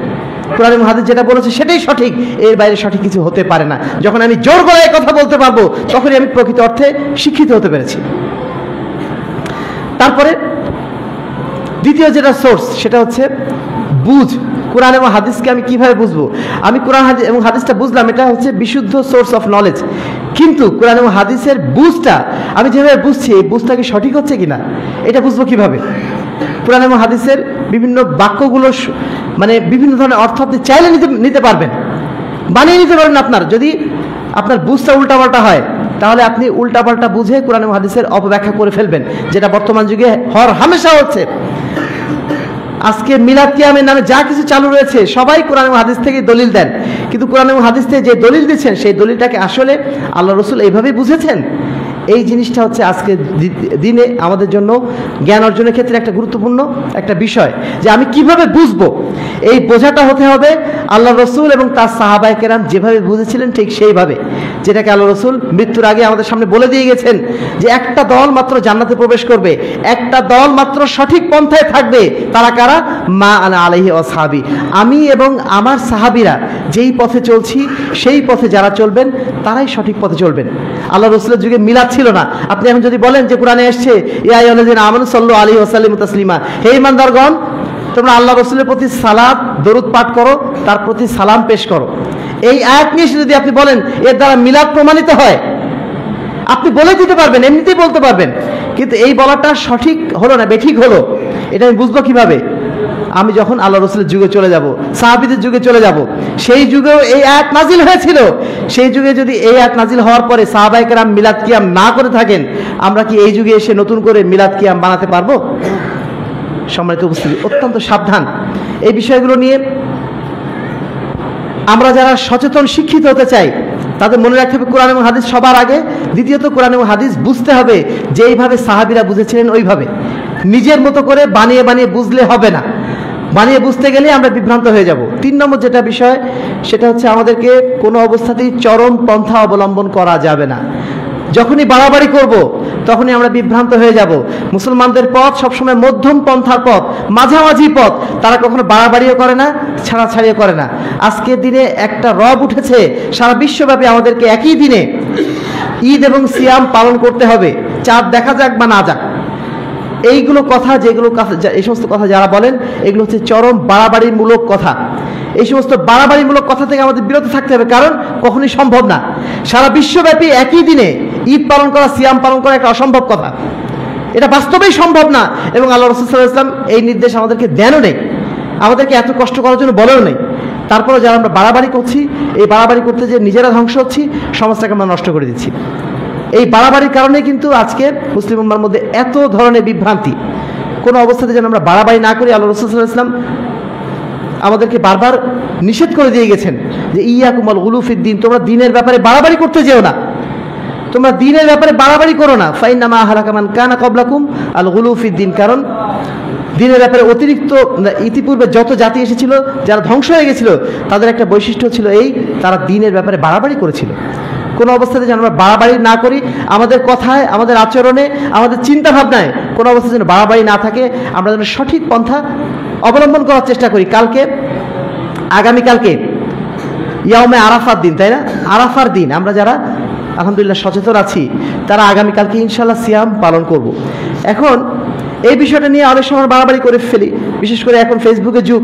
কোরআন এবং হাদিস যেটা বলেছে সেটাই সঠিক, এর বাইরে সঠিক কিছু হতে পারে না। যখন আমি জোর গলায় কথা বলতে পারবো, তখনই আমি প্রকৃত অর্থে শিক্ষিত হতে পেরেছি। তারপরে দ্বিতীয় যেটা সোর্স, সেটা হচ্ছে বুঝ। কোরআন এবং হাদিসকে আমি কিভাবে বুঝবো? আমি কোরআন এবং হাদিসটা বুঝলাম, এটা হচ্ছে বিশুদ্ধ সোর্স অফ নলেজ। কিন্তু কোরআন এবং হাদিসের বুঝটা আমি যেভাবে বুঝছি, এই বুঝটা কি সঠিক হচ্ছে কিনা, এটা বুঝবো কিভাবে? কোরআন এবং হাদিসের বিভিন্ন বাক্যগুলো মানে বিভিন্ন ধরনের অর্থ আপনি চাইলে নিতে পারবেন, বানিয়ে নিতে পারবেন। যদি আপনার বুঝটা উল্টাপাল্টা হয়, তাহলে আপনি উল্টাপাল্টা বুঝে কোরআন এবং হাদিসের অপব্যাখ্যা করে ফেলবেন, যেটা বর্তমান যুগে হামেশা হচ্ছে। আজকে মিলাদ কিয়ামের নামে যা কিছু চালু রয়েছে, সবাই কোরআন এবং হাদিস থেকে দলিল দেন, কিন্তু কোরআন এবং হাদিস থেকে যে দলিল দিচ্ছেন সেই দলিলটাকে আসলে আল্লাহ রসুল এইভাবেই বুঝেছেন? এই জিনিসটা হচ্ছে আজকে দিনে আমাদের জন্য জ্ঞান অর্জনের ক্ষেত্রে একটা গুরুত্বপূর্ণ একটা বিষয়, যে আমি কিভাবে বুঝবো। এই বোঝাটা হতে হবে আল্লাহ রসুল এবং তার সাহাবায়ে কেরাম যেভাবে বুঝেছিলেন ঠিক সেইভাবে, যেটাকে আল্লাহ রসুল মৃত্যুর আগে আমাদের সামনে বলে দিয়ে গেছেন যে একটা দল মাত্র জান্নাতে প্রবেশ করবে, একটা দল মাত্র সঠিক পন্থায় থাকবে। তারা কারা? মা আনা আলাইহি ওয়া সাহাবী, আমি এবং আমার সাহাবীরা যেই পথে চলছি সেই পথে যারা চলবেন তারাই সঠিক পথে চলবেন। আল্লাহ রসুলের যুগে মিলাদ ছিল না। আপনি এখন যদি বলেন যে কোরআনে এসেছে ইয়া আইয়ুহাল্লাযীনা আমানু সাল্লু আলাইহি ওয়া সাল্লিমু তাসলিমা, হে ঈমানদারগণ তোমরা আল্লাহ রসুলের প্রতি সালাত দরুদ পাঠ করো, তার প্রতি সালাম পেশ করো, এই আয়াত নিয়ে যদি আপনি বলেন এর দ্বারা মিলাদ প্রমাণিত হয়, আপনি বলে দিতে পারবেন, এমনিতেই বলতে পারবেন। কিন্তু এই বলাটা সঠিক হলো না, বেঠিক হলো, এটা আমি বুঝবো কিভাবে? আমি যখন আল্লাহ রসুলের যুগে চলে যাব, সাহাবীদের যুগে চলে যাব, সেই যুগেও এই আয়াত নাজিল হয়েছিল। সেই যুগে যদি এই আয়াত নাজিল হওয়ার পরে সাহাবায়ে কেরাম মিলাদ কিয়াম না করে থাকেন, আমরা কি এই যুগে এসে নতুন করে মিলাদ কিয়াম বানাতে পারবো? সম্মানিত উপস্থিতি, অত্যন্ত সাবধান এই বিষয়গুলো নিয়ে। আমরা যারা সচেতন শিক্ষিত হতে চাই, তাদের মনে রাখতে হবে কোরআন এবং হাদিস সবার আগে। দ্বিতীয়ত কোরআন এবং হাদিস বুঝতে হবে যেইভাবে সাহাবীরা বুঝেছিলেন ওইভাবে। নিজের মতো করে বানিয়ে বানিয়ে বুঝলে হবে না। বানিয়ে বুঝতে গেলে আমরা বিভ্রান্ত হয়ে যাব। 3 নম্বর যেটা বিষয়, সেটা হচ্ছে আমাদেরকে কোনো অবস্থাতেই চরম পন্থা অবলম্বন করা যাবে না। যখনই বাড়াবাড়ি করব তখনই আমরা বিভ্রান্ত হয়ে যাব। মুসলমানদের পথ সবসময় মধ্যম পন্থার পথ, মাঝামাঝি পথ। তারা কখনো বাড়াবাড়িও করে না, ছাড়াছাড়িও করে না। আজকের দিনে একটা রব উঠেছে, সারা বিশ্বব্যাপী আমাদেরকে একই দিনে ঈদ এবং সিয়াম পালন করতে হবে, চাঁদ দেখা যাক বা না যাক। এইগুলো কথা, এই সমস্ত কথা যারা বলেন, এগুলো হচ্ছে চরম বাড়াবাড়িমূলক কথা। এই সমস্ত বাড়াবাড়িমূলক কথা থেকে আমাদের বিরত থাকতে হবে, কারণ কখনোই সম্ভব না। সারা বিশ্বব্যাপী একই দিনে ঈদ পালন করা, সিয়াম পালন করা একটা অসম্ভব কথা। এটা বাস্তবেই সম্ভব না, এবং আল্লাহ রাসূল সাল্লাল্লাহু আলাইহি ওয়াসাল্লাম এই নির্দেশ আমাদেরকে দেনও নেই, আমাদেরকে এত কষ্ট করার জন্য বলেও নেই। তারপরে যারা আমরা বাড়াবাড়ি করছি, এই বাড়াবাড়ি করতে যে নিজেরা ধ্বংস হচ্ছি, সমাজটাকে আমরা নষ্ট করে দিচ্ছি। এই বাড়াবাড়ির কারণে কিন্তু আজকে মুসলিম উম্মার মধ্যে এত ধরনের বিভ্রান্তি। কোনো অবস্থাতে যেন আমরা বাড়াবাড়ি না করি। আল্লাহ রাসূল সাল্লাল্লাহু আলাইহি ওয়াসাল্লাম আমাদেরকে বারবার নিষেধ করে দিয়ে গেছেন যে ইয়াকুমুল গুলু ফিদ্দিন, তোমরা দিনের ব্যাপারে বাড়াবাড়ি করতে যেও না, তোমরা দিনের ব্যাপারে বাড়াবাড়ি করো না। ফাইন্নামা আহলাকা মান কানা ক্বাবলাকুম আল গুলু ফিদ্দিন, কারণ দিনের ব্যাপারে অতিরিক্ত ইতিপূর্বে যত জাতি এসেছিল, যারা ধ্বংস হয়ে গেছিল, তাদের একটা বৈশিষ্ট্য ছিল এই, তারা দিনের ব্যাপারে বাড়াবাড়ি করেছিল। কোনো অবস্থাতে যেন আমরা বাড়াবাড়ি না করি, আমাদের কথায়, আমাদের আচরণে, আমাদের চিন্তা ভাবনায় কোনো অবস্থায় যেন বাড়াবাড়ি না থাকে। আমরা যেন সঠিক পন্থা অবলম্বন করার চেষ্টা করি। আগামীকালকে ইয়াউমে আরাফার দিন, তাই না? আরাফার দিন আমরা যারা আলহামদুলিল্লাহ সচেতন আছি, তারা আগামীকালকে ইনশাল্লাহ সিয়াম পালন করব। এখন এই বিষয়টা নিয়ে অনেক সময় বাড়াবাড়ি করে ফেলি, বিশেষ করে এখন ফেসবুকের যুগ।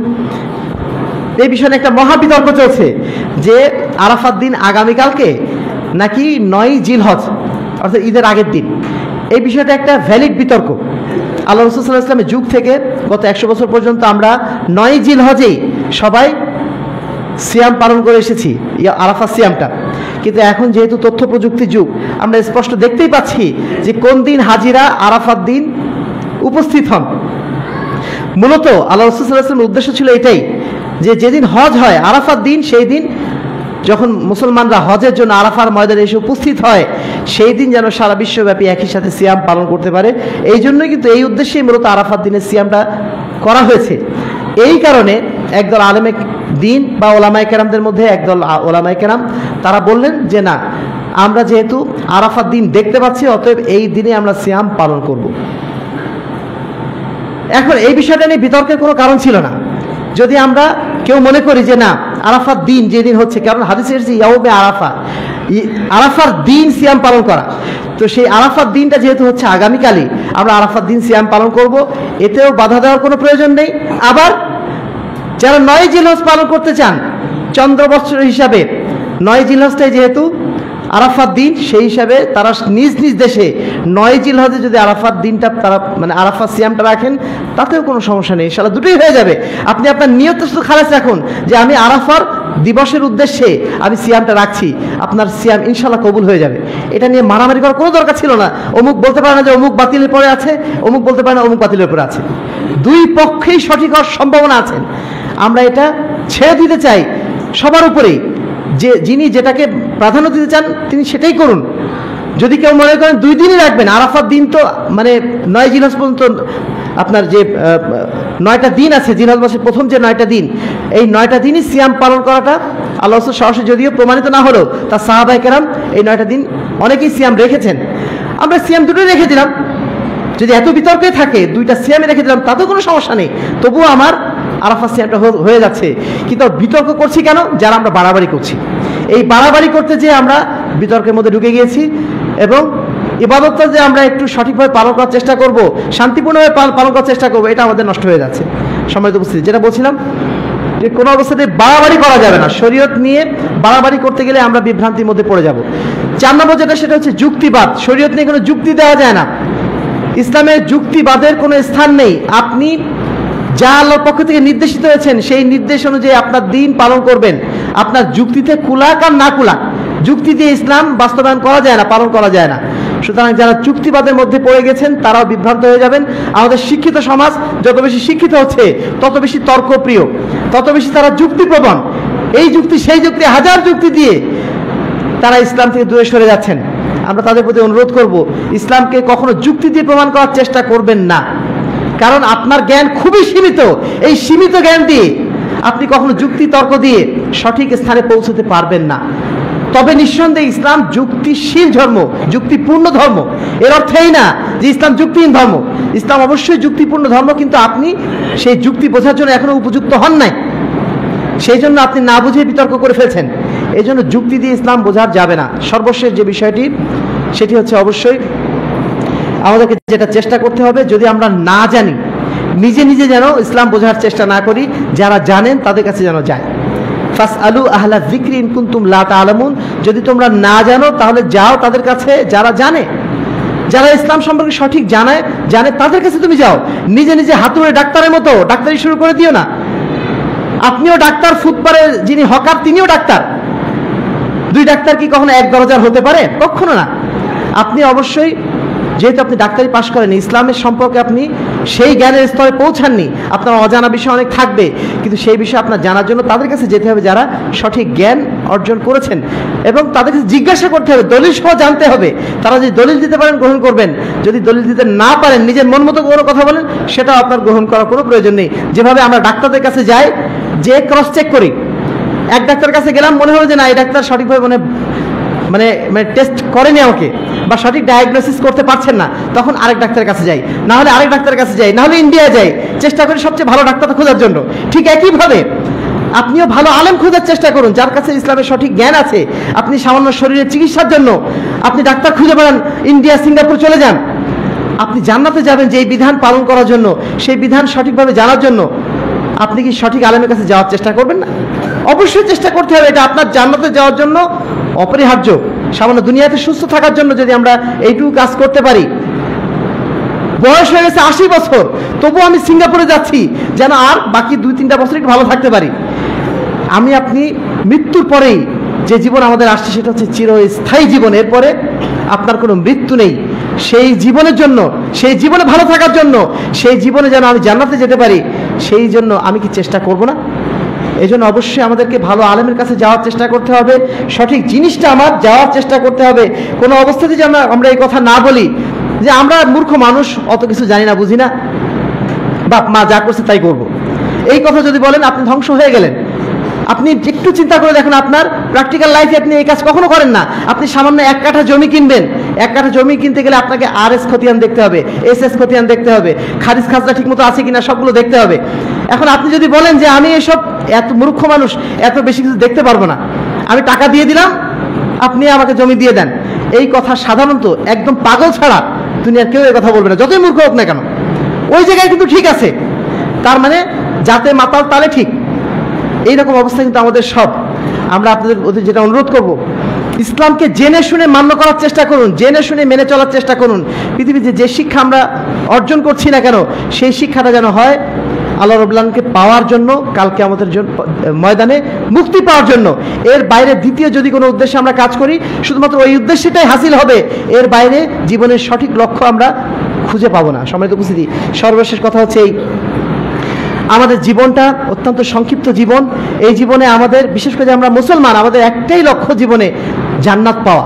এই বিষয়ে একটা মহা বিতর্ক চলছে যে আরাফার দিন আগামীকালকে নাকি 9 জিলহজ, অর্থাৎ ঈদের আগের দিন। এই বিষয়টা একটা ভ্যালিড বিতর্ক। আল্লাহ রাসূল সাল্লাল্লাহু আলাইহি ওয়াসাল্লামের যুগ থেকে গত 100 বছর পর্যন্ত আমরা 9 জিলহজেই সবাই সিয়াম পালন করে এসেছি, আরাফা সিয়ামটা। কিন্তু এখন যেহেতু তথ্য প্রযুক্তির যুগ, আমরা স্পষ্ট দেখতেই পাচ্ছি যে কোন দিন হাজিরা আরাফার দিন উপস্থিত হন। মূলত আল্লাহ রাসূল সাল্লাল্লাহু আলাইহি ওয়াসাল্লামের উদ্দেশ্য ছিল এটাই, যে যেদিন হজ হয় আরাফার দিন, সেই দিন যখন মুসলমানরা হজের জন্য আরাফার ময়দানে এসে উপস্থিত হয়, সেই দিন যেন সারা বিশ্বব্যাপী একই সাথে সিয়াম পালন করতে পারে। এই জন্যই কিন্তু, এই উদ্দেশ্যেই মূলত আরাফার দিনের সিয়ামটা করা হয়েছে। এই কারণে একদল আলেমে দিন বা ওলামায়ে কেরামদের মধ্যে একদল ওলামায়ে কেরাম তারা বললেন যে না, আমরা যেহেতু আরাফার দিন দেখতে পাচ্ছি, অতএব এই দিনে আমরা সিয়াম পালন করব। এখন এই বিষয়টা নিয়ে বিতর্কের কোনো কারণ ছিল না। যদি আমরা কেউ মনে করি যে না, আরাফার দিন যেদিন হচ্ছে, কারণ হাদিসে এসেছে ইয়াউমে আরাফা, আরাফার দিন সিয়াম পালন করা, তো সেই আরাফার দিনটা যেহেতু হচ্ছে আগামীকালই, আমরা আরাফার দিন সিয়াম পালন করব, এতেও বাধা দেওয়ার কোনো প্রয়োজন নেই। আবার যারা 9 জিলহজ পালন করতে চান চন্দ্র বৎসর হিসাবে, 9 জিলহজটাই যেহেতু আরাফার দিন, সেই হিসাবে তারা নিজ নিজ দেশে 9 জিলহজে যদি আরাফার দিনটা তারা মানে আরাফার সিয়ামটা রাখেন, তাতেও কোনো সমস্যা নেই, ইনশাআল্লাহ দুটোই হয়ে যাবে। আপনি আপনার নিয়ত শুধু খালাস রাখুন যে আমি আরাফার দিবসের উদ্দেশ্যে আমি সিয়ামটা রাখছি, আপনার সিয়াম ইনশাআল্লাহ কবুল হয়ে যাবে। এটা নিয়ে মারামারি করার কোনো দরকার ছিল না। অমুক বলতে পারে না যে অমুক বাতিলের পরে আছে, অমুক বলতে পারে না অমুক বাতিলের পরে আছে। দুই পক্ষেই সঠিক হওয়ার সম্ভাবনা আছে। আমরা এটা ছেড়ে দিতে চাই সবার উপরেই, যে যিনি যেটাকে প্রাধান্য দিতে চান তিনি সেটাই করুন। যদি কেউ মনে করেন 2 দিনই রাখবেন, আরাফার দিন তো মানে 9 জিলহজ পর্যন্ত আপনার যে 9টা দিন আছে, জিলহজ মাসের প্রথম যে 9টা দিন, এই 9টা দিনই সিয়াম পালন করাটা আল্লাহ রাসূল সরাসরি যদিও প্রমাণিত না হলেও তার সাহাবায়ে কেরাম এই 9টা দিন অনেকেই সিয়াম রেখেছেন। আমরা সিয়াম দুটোই রেখে দিলাম। যদি এত বিতর্কে থাকে 2টা সিয়ামে রেখে দিলাম, তাতেও কোনো সমস্যা নেই, তবুও আমার আরাফা সিয়ামটা হয়ে যাচ্ছে। কিন্তু বিতর্ক করছি কেন? যারা আমরা বাড়াবাড়ি করছি। এই বাড়াবাড়ি করতে যে আমরা বিতর্কের মধ্যে ঢুকে গিয়েছি, এবং ইবাদতটা যে আমরা একটু সঠিকভাবে পালন করার চেষ্টা করব, শান্তিপূর্ণভাবে পালন করার চেষ্টা করব, এটা আমাদের নষ্ট হয়ে যাচ্ছে। সম্মানিত উপস্থিতি, যেটা বলছিলাম যে কোনো অবস্থাতে বাড়াবাড়ি করা যাবে না। শরীয়ত নিয়ে বাড়াবাড়ি করতে গেলে আমরা বিভ্রান্তির মধ্যে পড়ে যাব। 4 নম্বর যেটা, সেটা হচ্ছে যুক্তিবাদ। শরীয়ত নিয়ে কোনো যুক্তি দেওয়া যায় না। ইসলামের যুক্তিবাদের কোনো স্থান নেই। আপনি যা আল্লাহর পক্ষ থেকে নির্দেশিত হয়েছেন, সেই নির্দেশ অনুযায়ী আপনার দিন পালন করবেন। আপনার যুক্তিতে কুলাক আর না কুলাক, যুক্তি দিয়ে ইসলাম বাস্তবায়ন করা যায় না, পালন করা যায় না। সুতরাং যারা যুক্তিবাদের মধ্যে পড়ে গেছেন তারাও বিভ্রান্ত হয়ে যাবেন। আমাদের শিক্ষিত সমাজ যত বেশি শিক্ষিত হচ্ছে, তত বেশি তর্কপ্রিয়, তত বেশি তারা যুক্তিপ্রবণ। এই যুক্তি সেই যুক্তি, হাজার যুক্তি দিয়ে তারা ইসলাম থেকে দূরে সরে যাচ্ছেন। আমরা তাদের প্রতি অনুরোধ করব, ইসলামকে কখনো যুক্তি দিয়ে প্রমাণ করার চেষ্টা করবেন না। কারণ আপনার জ্ঞান খুবই সীমিত। এই সীমিত জ্ঞান দিয়ে আপনি কখনো যুক্তি তর্ক দিয়ে সঠিক স্থানে পৌঁছতে পারবেন না। তবে নিঃসন্দেহে ইসলাম যুক্তিশীল ধর্ম, যুক্তিপূর্ণ ধর্ম। এর অর্থ এই না যে ইসলাম যুক্তিহীন ধর্ম। ইসলাম অবশ্যই যুক্তিপূর্ণ ধর্ম, কিন্তু আপনি সেই যুক্তি বোঝার জন্য এখনো উপযুক্ত হন নাই, সেই জন্য আপনি না বুঝে বিতর্ক করে ফেলছেন। এই জন্য যুক্তি দিয়ে ইসলাম বোঝা যাবে না। সর্বশেষ যে বিষয়টি, সেটি হচ্ছে অবশ্যই আমাদেরকে যেটা চেষ্টা করতে হবে, যদি আমরা না জানি, নিজে নিজে যেন ইসলাম বোঝার চেষ্টা না করি, যারা জানেন তাদের কাছে যেন যায়। ফাসআলু আহলা যিকরি ইন কুনতুম লা তা'লামুন, যদি তোমরা না জানো তাহলে যাও তাদের কাছে যারা জানে, যারা ইসলাম সম্পর্কে সঠিক জানে তাদের কাছে তুমি যাও। নিজে নিজে হাতুড়ে ডাক্তারের মতো ডাক্তারি শুরু করে দিও না। আপনিও ডাক্তার, ফুটপারের যিনি হকার তিনিও ডাক্তার। দুই ডাক্তার কি কখনো এক দরজার হতে পারে? কখনো না। আপনি অবশ্যই, যেহেতু আপনি ডাক্তারি পাশ করেন, ইসলামের সম্পর্কে আপনি সেই জ্ঞানের স্তরে পৌঁছাননি, আপনার অজানা বিষয় অনেক থাকবে, কিন্তু সেই বিষয়ে আপনার জানার জন্য তাদের কাছে যেতে হবে যারা সঠিক জ্ঞান অর্জন করেছেন, এবং তাদের কাছে জিজ্ঞাসা করতে হবে, দলিল সহ জানতে হবে। তারা যদি দলিল দিতে পারেন গ্রহণ করবেন, যদি দলিল দিতে না পারেন, নিজের মন মতো কোনো কথা বলেন, সেটাও আপনার গ্রহণ করার কোনো প্রয়োজন নেই। যেভাবে আমরা ডাক্তারদের কাছে যাই, যে ক্রস চেক করি, এক ডাক্তার কাছে গেলাম, মনে হলো যে না এই ডাক্তার সঠিকভাবে মানে টেস্ট করেনি আমাকে, বা সঠিক ডায়াগনোসিস করতে পারছেন না, তখন আরেক ডাক্তারের কাছে যাই, না হলে আরেক ডাক্তারের কাছে যাই, না হলে ইন্ডিয়া যাই, চেষ্টা করি সবচেয়ে ভালো ডাক্তার খোঁজার জন্য। ঠিক একইভাবে আপনিও ভালো আলেম খোঁজার চেষ্টা করুন, যার কাছে ইসলামের সঠিক জ্ঞান আছে। আপনি সামান্য শরীরের চিকিৎসার জন্য আপনি ডাক্তার খুঁজে বেড়ান, ইন্ডিয়া সিঙ্গাপুর চলে যান। আপনি জান্নাতে যাবেন যে এই বিধান পালন করার জন্য, সেই বিধান সঠিকভাবে জানার জন্য। আপনি কি সঠিক আলেমের কাছে যাওয়ার চেষ্টা করবেন না? অবশ্যই চেষ্টা করতে হবে, এটা আপনার জান্নাতে যাওয়ার জন্য অপরিহার্য। সামান্য দুনিয়াতে সুস্থ থাকার জন্য যদি আমরা এইটুকু কাজ করতে পারি, বয়স হয়ে গেছে 80 বছর, তবু আমি সিঙ্গাপুরে যাচ্ছি যেন আর বাকি 2-3টা বছর একটু ভালো থাকতে পারি। আপনি মৃত্যুর পরেই যে জীবন আমাদের আসছে সেটা হচ্ছে চিরস্থায়ী জীবন, এরপরে আপনার কোনো মৃত্যু নেই। সেই জীবনের জন্য, সেই জীবনে ভালো থাকার জন্য, সেই জীবনে যেন আমি জান্নাতে যেতে পারি, সেই জন্য আমি কি চেষ্টা করব না? এই জন্য অবশ্যই আমাদেরকে ভালো আলেমের কাছে যাওয়ার চেষ্টা করতে হবে, সঠিক জিনিসটা আমার যাওয়ার চেষ্টা করতে হবে। কোনো অবস্থাতে যেন আমরা এই কথা না বলি যে আমরা মূর্খ মানুষ, অত কিছু জানি না, বুঝি না, বাপ মা যা করছে তাই করব। এই কথা যদি বলেন, আপনি ধ্বংস হয়ে গেলেন। আপনি একটু চিন্তা করে দেখুন, আপনার প্র্যাকটিক্যাল লাইফে আপনি এই কাজ কখনো করেন না। আপনি সামান্য 1 কাঠা জমি কিনবেন, 1 কাঠা জমি কিনতে গেলে আপনাকে RS খতিয়ান দেখতে হবে, SS খতিয়ান দেখতে হবে, খারিজ খাজনা ঠিক মতো আছে কিনা সবগুলো দেখতে হবে। এখন আপনি যদি বলেন যে আমি এসব, এত মূর্খ মানুষ, এত বেশি কিছু দেখতে পারবো না, আমি টাকা দিয়ে দিলাম, আপনি আমাকে জমি দিয়ে দেন, এই কথা সাধারণত একদম পাগল ছাড়া দুনিয়ার কেউ এই কথা বলবে না, যতই মূর্খ হোক না কেন। ওই জায়গায় কিন্তু ঠিক আছে, তার মানে যাতে মাতাল তালে ঠিক। এইরকম অবস্থা কিন্তু আমাদের সব। আমরা আপনাদের যেটা অনুরোধ করব, ইসলামকে জেনে শুনে মান্য করার চেষ্টা করুন, জেনে শুনে মেনে চলার চেষ্টা করুন। পৃথিবীতে যে শিক্ষা আমরা অর্জন করছি না কেন, সেই শিক্ষাটা যেন হয় আল্লাহ রাব্বুল আলামিনকে পাওয়ার জন্য, কালকে আমাদের জন্য ময়দানে মুক্তি পাওয়ার জন্য। এর বাইরে দ্বিতীয় যদি কোনো উদ্দেশ্যে আমরা কাজ করি, শুধুমাত্র ওই উদ্দেশ্যটাই হাসিল হবে, এর বাইরে জীবনের সঠিক লক্ষ্য আমরা খুঁজে পাবো না। সম্মানিত উপস্থিতি, সর্বশেষ কথা হচ্ছে এই, আমাদের জীবনটা অত্যন্ত সংক্ষিপ্ত জীবন। এই জীবনে আমাদের, বিশেষ করে আমরা মুসলমান, আমাদের একটাই লক্ষ্য জীবনে জান্নাত পাওয়া,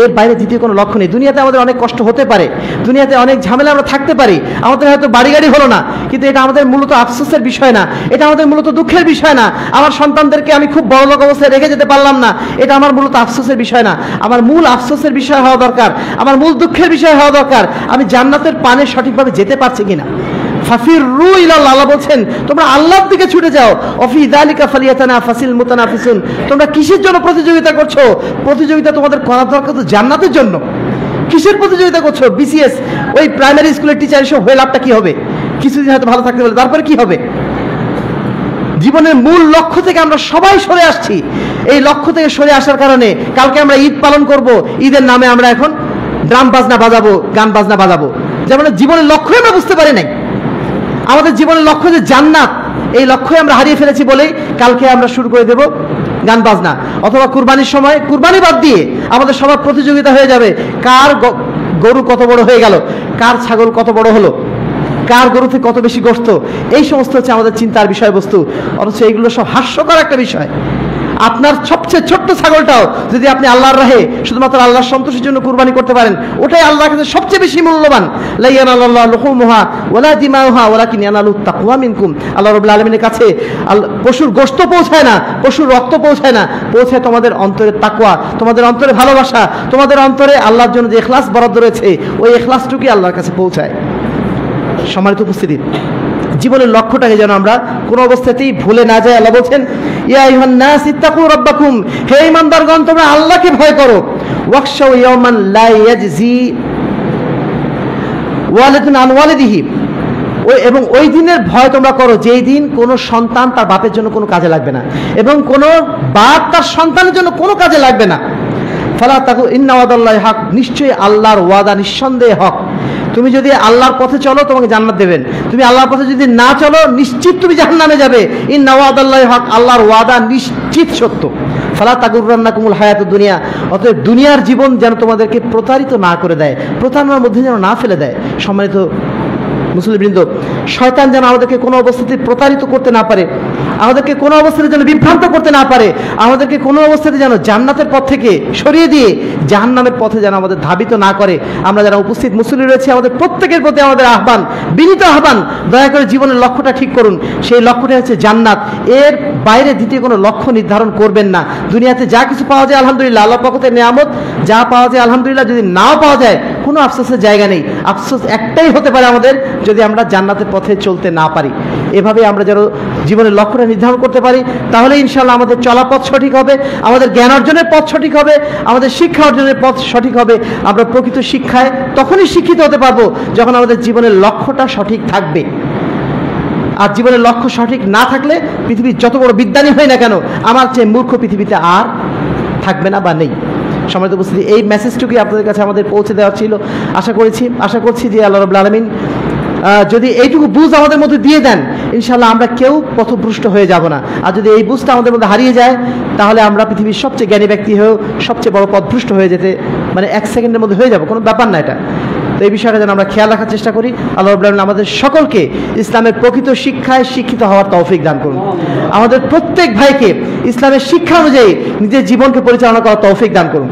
এর বাইরে দ্বিতীয় কোনো লক্ষ্য নেই। দুনিয়াতে আমাদের অনেক কষ্ট হতে পারে, দুনিয়াতে অনেক ঝামেলা আমরা থাকতে পারি, আমাদের হয়তো বাড়ি গাড়ি হলো না, কিন্তু এটা আমাদের মূলত আফসোসের বিষয় না, এটা আমাদের মূলত দুঃখের বিষয় না। আমার সন্তানদেরকে আমি খুব বড় লোক অবস্থায় রেখে যেতে পারলাম না, এটা আমার মূলত আফসোসের বিষয় না। আমার মূল আফসোসের বিষয় হওয়া দরকার, আমার মূল দুঃখের বিষয় হওয়া দরকার আমি জান্নাতের পানে সঠিকভাবে যেতে পারছি কিনা। ফাফিরু ইলাল্লাহ, আল্লাহ বলছেন তোমরা আল্লাহর দিকে ছুটে যাও। অফি যালিকা ফালিয়াতানাফাসিল মুতানাফিসুন, তোমরা কিসের জন্য প্রতিযোগিতা করছো? প্রতিযোগিতা তোমাদের করার দরকার তো জান্নাতের জন্য। কিসের প্রতিযোগিতা করছো? BCS, ওই প্রাইমারি স্কুলের টিচার এসে হয়ে লাভটা কি হবে? কিছুদিন হয়তো ভালো থাকতে পারবে, তারপরে কি হবে? জীবনের মূল লক্ষ্য থেকে আমরা সবাই সরে আসছি। এই লক্ষ্য থেকে সরে আসার কারণে কালকে আমরা ঈদ পালন করব, ঈদের নামে আমরা এখন ড্রাম বাজনা বাজাবো, গান বাজনা বাজাবো, যেমন জীবনের লক্ষ্যই আমরা বুঝতে পারি নাই। আমাদের জীবনের লক্ষ্য যে জান্নাত, এই লক্ষ্যই আমরা হারিয়ে ফেলেছি বলেই কালকে আমরা শুরু করে দেব গান বাজনা। অথবা কুরবানির সময় কুরবানি বাদ দিয়ে আমাদের সবার প্রতিযোগিতা হয়ে যাবে, কার গরু কত বড় হয়ে গেল, কার ছাগল কত বড় হলো, কার গরুতে কত বেশি গোশত। এই সমস্ত হচ্ছে আমাদের চিন্তার বিষয়বস্তু, অথচ এইগুলো সব হাস্যকর একটা বিষয়। আপনার সবচেয়ে ছোট্ট ছাগলটাও যদি আপনি আল্লাহর রাহে শুধুমাত্র আল্লাহর সন্তোষের জন্য কুরবানি করতে পারেন, ওটাই আল্লাহর কাছে সবচেয়ে বেশি মূল্যবান। লা ইয়ানালুল্লাহু লুহুমুহা ওয়ালা দিমাউহা ওয়ালাকিন ইয়ানালুত তাকওয়া মিনকুম। আল্লাহ রাব্বুল আলামিনের কাছে পশুর গোশত পৌঁছায় না, পশুর রক্ত পৌঁছায় না, পৌঁছায় তোমাদের অন্তরে তাকওয়া, তোমাদের অন্তরে ভালোবাসা, তোমাদের অন্তরে আল্লাহর জন্য যে ইখলাস বরাদ্দ রয়েছে, ওই ইখলাসটুকুই আল্লাহর কাছে পৌঁছায়। সম্মানিত উপস্থিতি, জীবনের লক্ষ্যটাকে যেন আমরা কোনো অবস্থাতেই ভুলে না যাই। আল্লাহ বলছেন, ইয়া আইয়ুহান নাস ইত্তাকু রাব্বাকুম, হে ঈমানদারগণ তোমরা আল্লাহকে ভয় করো। ওয়াখশাউ ইয়াওমান লা ইয়াজজি ওয়ালিদুন আন ওয়ালিদিহি, এবং ওই দিনের ভয় তোমরা করো যেই দিন কোনো সন্তান তার বাপের জন্য কোনো কাজে লাগবে না, এবং কোনো বাপ তার সন্তানের জন্য কোনো কাজে লাগবে না। ফালা তাকু ইন্না ওয়াদাল্লাহি হক, নিশ্চয়ই আল্লাহর ওয়াদা নিঃসন্দেহে হক। তুমি যদি আল্লাহর পথে চলো তোমাকে জান্নাত দেবেন, তুমি আল্লাহর পথে যদি না চলো নিশ্চিত তুমি জাহান্নামে যাবে। ইন্না ওয়াদাল্লাহি হক, আল্লাহর ওয়াদা নিশ্চিত সত্য। ফালা তাগুররান্নাকুমুল হায়াতুদ দুনিয়া, অতএব দুনিয়ার জীবন যেন তোমাদেরকে প্রতারিত না করে দেয়, প্রতারণার মধ্যে যেন না ফেলে দেয়। সম্মানিত মুসলিমবৃন্দ, শয়তান যেন আমাদেরকে কোনো অবস্থাতে প্রতারিত করতে না পারে, আমাদেরকে কোনো অবস্থাতে যেন বিভ্রান্ত করতে না পারে, আমাদেরকে কোনো অবস্থাতে যেন জান্নাতের পথ থেকে সরিয়ে দিয়ে জাহান্নামের পথে যেন আমাদের ধাবিত না করে। আমরা যারা উপস্থিত মুসলিম রয়েছে, আমাদের প্রত্যেকের প্রতি আমাদের আহ্বান, বিনীত আহ্বান, দয়া করে জীবনের লক্ষ্যটা ঠিক করুন। সেই লক্ষ্যটা হচ্ছে জান্নাত, এর বাইরে দ্বিতীয় কোনো লক্ষ্য নির্ধারণ করবেন না। দুনিয়াতে যা কিছু পাওয়া যায় আলহামদুলিল্লাহ, আল্লাহ পাকের নিয়ামত যা পাওয়া যায় আলহামদুলিল্লাহ, যদি নাও পাওয়া যায় কোনো আফসোসের জায়গা নেই। আফসোস একটাই হতে পারে আমাদের, যদি আমরা জান্নাতের পথে চলতে না পারি। এভাবে আমরা যেন জীবনের লক্ষ্যটা নির্ধারণ করতে পারি, তাহলে ইনশাআল্লাহ আমাদের চলা পথ সঠিক হবে, আমাদের জ্ঞান অর্জনের পথ সঠিক হবে, আমাদের শিক্ষা অর্জনের পথ সঠিক হবে। আমরা প্রকৃত শিক্ষায় তখনই শিক্ষিত হতে পারবো যখন আমাদের জীবনের লক্ষ্যটা সঠিক থাকবে। আর জীবনের লক্ষ্য সঠিক না থাকলে পৃথিবীর যত বড় বিজ্ঞানী হয় না কেন, আমার চেয়ে মূর্খ পৃথিবীতে আর থাকবে না বা নেই। সম্মানিত উপস্থিতি, এই মেসেজটুকুই আপনাদের কাছে আমাদের পৌঁছে দেওয়া ছিল। আশা করছি যে আল্লাহ রাব্বুল আলামিন যদি এইটুকু বুঝ আমাদের মধ্যে দিয়ে দেন, ইনশাআল্লাহ আমরা কেউ পথভ্রষ্ট হয়ে যাব না। আর যদি এই বুঝটা আমাদের মধ্যে হারিয়ে যায়, তাহলে আমরা পৃথিবীর সবচেয়ে জ্ঞানী ব্যক্তি হয়েও সবচেয়ে বড় পথভ্রষ্ট হয়ে যেতে মানে 1 সেকেন্ডের মধ্যে হয়ে যাব, কোনো ব্যাপার না এটা। তো এই বিষয়টা যেন আমরা খেয়াল রাখার চেষ্টা করি। আল্লাহ রাব্বুল আলামিন আমাদের সকলকে ইসলামের প্রকৃত শিক্ষায় শিক্ষিত হওয়ার তৌফিক দান করুন। আমাদের প্রত্যেক ভাইকে ইসলামের শিক্ষা অনুযায়ী নিজের জীবনকে পরিচালনা করার তৌফিক দান করুন।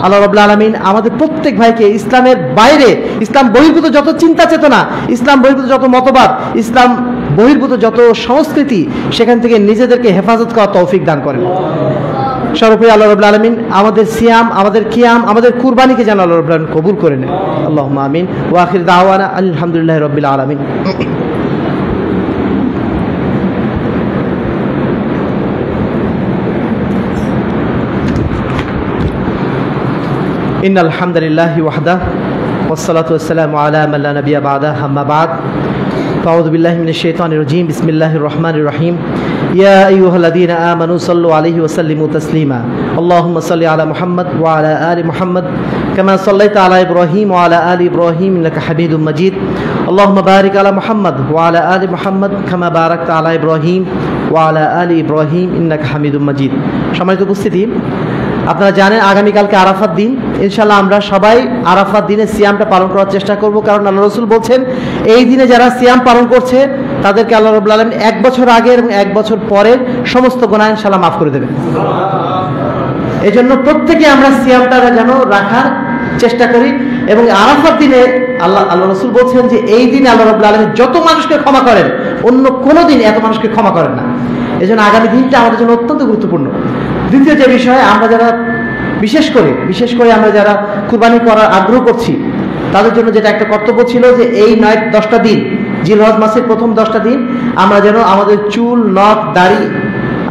আল্লাহ রাব্বুল আলামিন আমাদের প্রত্যেক ভাইকে ইসলামের বাইরে, ইসলাম বহির্ভূত যত চিন্তা চেতনা, ইসলাম বহির্ভূত যত মতবাদ, ইসলাম বহির্ভূত যত সংস্কৃতি, সেখান থেকে নিজেদেরকে হেফাজত করার তৌফিক দান করেন। সর্বোপরি আল্লাহ রাব্বুল আলামিন আমাদের সিয়াম, আমাদের কিয়াম, আমাদের কুরবানিকে যেন আল্লাহ রাব্বুল আলামিন কবুল করে নেন। আল্লাহুম্মা আমিন। ওয়া আখির দাওয়ানা আলহামদুলিল্লাহি রাব্বিল আলামিন। ইন্নাল হামদুলিল্লাহি ওয়াহদাহু ওয়াসসালাতু ওয়াসসালামু আলা মান লা নাবিয়্যা বা'দাহু, আম্মা বা'দ। আউযু বিল্লাহি মিনাশ শাইতানির রাজীম। বিসমিল্লাহির রহমানির রহিম। ইয়া আইয়ুহাল্লাযীনা আমানু সাল্লু আলাইহি ওয়া সাল্লিমু তাসলিমা। আল্লাহুম্মা সাল্লি আলা মুহাম্মাদ ওয়া আলা আলি মুহাম্মাদ কামা সাল্লাইতা আলা ইব্রাহিম ওয়া আলা আলি ইব্রাহিম ইন্নাকা হামিদুম মাজিদ। আল্লাহুম্মা বারিক আলা মুহাম্মাদ ওয়া আলা আলি মুহাম্মাদ কামা বারাকতা আলা ইব্রাহিম ওয়া আলা আলি ইব্রাহিম ইন্নাকা হামিদুম মাজিদ। সম্মানিত উপস্থিতি, আপনারা জানেন আগামীকালকে আরাফাত দিন। ইনশাআল্লাহ আমরা সবাই আরাফাত দিনে সিয়ামটা পালন করার চেষ্টা করব, কারণ আল্লাহ রাসূল বলছেন এই দিনে যারা সিয়াম পালন করছে তাদেরকে আল্লাহ রাব্বুল আলামিন 1 বছর আগের এবং 1 বছর পরের সমস্ত গুনাহ ইনশাআল্লাহ মাফ করে দেবেন। এই জন্য প্রত্যেকে আমরা সিয়ামটা যেন রাখার চেষ্টা করি। এবং আরাফাত দিনে আল্লাহ রাসূল বলছেন যে এই দিনে আল্লাহ রাব্বুল আলামিন যত মানুষকে ক্ষমা করেন, অন্য কোনো দিন এত মানুষকে ক্ষমা করেন না। এই জন্য আগামী দিনটা আমাদের জন্য অত্যন্ত গুরুত্বপূর্ণ। দ্বিতীয় যে বিষয়, আমরা যারা বিশেষ করে আমরা যারা কুরবানি করার আগ্রহ করছি, তাদের জন্য যেটা একটা কর্তব্য ছিল যে এই 9-10টা দিন, জিলহজ মাসের প্রথম 10টা দিন আমরা যেন আমাদের চুল, নখ, দাড়ি,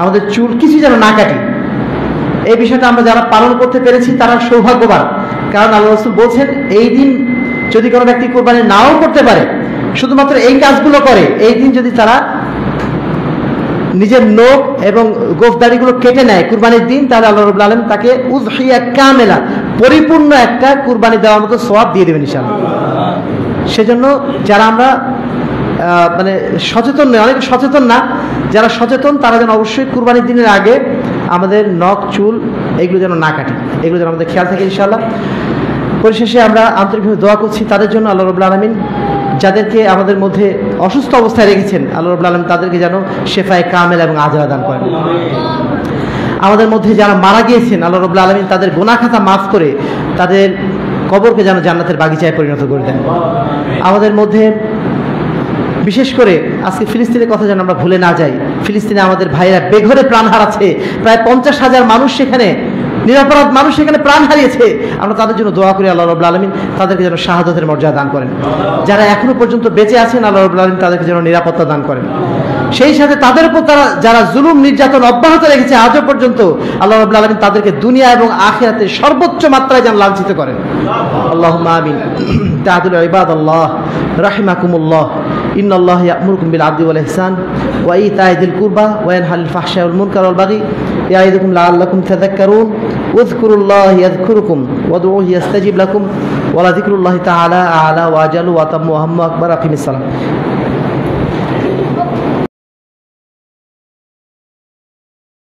আমাদের চুল কিছু যেন না কাটি। এই বিষয়টা আমরা যারা পালন করতে পেরেছি তারা সৌভাগ্যবান, কারণ আল্লাহ রাসূল বলছেন এই দিন যদি কোনো ব্যক্তি কুরবানি নাও করতে পারে, শুধুমাত্র এই কাজগুলো করে, এই দিন যদি তারা নিজের নখ এবং গোফদারিগুলো কেটে নেয় কুরবানির দিন, তাহলে আল্লাহ রাব্বুল আলামিন তাকে উযহিয়া কামেলা, পরিপূর্ণ একটা কুরবানি দেওয়ার মতো সওয়াব দিয়ে দেবেন ইনশাআল্লাহ। সেজন্য যারা আমরা মানে সচেতন নয়, অনেক সচেতন না, যারা সচেতন তারা যেন অবশ্যই কুরবানির দিনের আগে আমাদের নখ, চুল এগুলো যেন না কাটি, এগুলো যেন আমাদের খেয়াল থাকে ইনশাআল্লাহ। পরিশেষে আমরা আন্তরিকভাবে দোয়া করছি তাদের জন্য, আল্লাহ রাব্বুল আলামিন যাদেরকে আমাদের মধ্যে অসুস্থ অবস্থায় রেখেছেন, আল্লাহ রাব্বুল আলামিন তাদেরকে যেন শেফায়ে কামেল এবং আজরা দান করেন। আমাদের মধ্যে যারা মারা গিয়েছেন আল্লাহ রাব্বুল আলামিন তাদের গুনাহ খাতা মাফ করে তাদের কবরকে যেন জান্নাতের বাগিচায় পরিণত করে দেন। আমাদের মধ্যে বিশেষ করে আজকে ফিলিস্তিনের কথা যেন আমরা ভুলে না যাই। ফিলিস্তিনে আমাদের ভাইরা বেঘরে প্রাণ হারাচ্ছে, প্রায় 50,000 মানুষ সেখানে, নিরপরাধ মানুষ সেখানে প্রাণ হারিয়েছে। আমরা তাদের জন্য দোয়া করি আল্লাহ রাব্বুল আলামিন তাদেরকে যেন শাহাদাতের মর্যাদা দান করেন। যারা এখনো পর্যন্ত বেঁচে আছেন আল্লাহ রাব্বুল আলামিন তাদেরকে যেন নিরাপত্তা দান করেন। সেই সাথে তাদের উপর যারা জুলুম নির্যাতন অব্যাহত রেখেছে আজও পর্যন্ত আল্লাহ রাব্বুল আলামিন তাদেরকে দুনিয়া এবং আখিরাতে সর্বোচ্চ মাত্রায় যেন লাঞ্ছিত করেন। আল্লাহুম্মা আমিন। তাআদুল ইবাদাল্লাহ রাহিমাকুমুল্লাহ। ইন্নাল্লাহা ইয়া'মুরুকুম বিল আদলি ওয়াল ইহসান ওয়া ইতা'i যিল কুরবা ওয়া ইয়ানহা আনিল ফাহশাই ওয়াল মুনকার ওয়াল বাগি ইয়া'iদুকুম লা'আল্লাকুম তাযাক্কারুন ওয়াযকুরুল্লাহা ইয়াযকুরুকুম ওয়াদউহু ইয়াস্তাজিব লাকুম ওয়া লাযিকরুল্লাহি তাআলা আ'লা ওয়া আজালু ওয়া তাম্মু ওয়া হাম্মু আকবার। আকিমিস সালাম।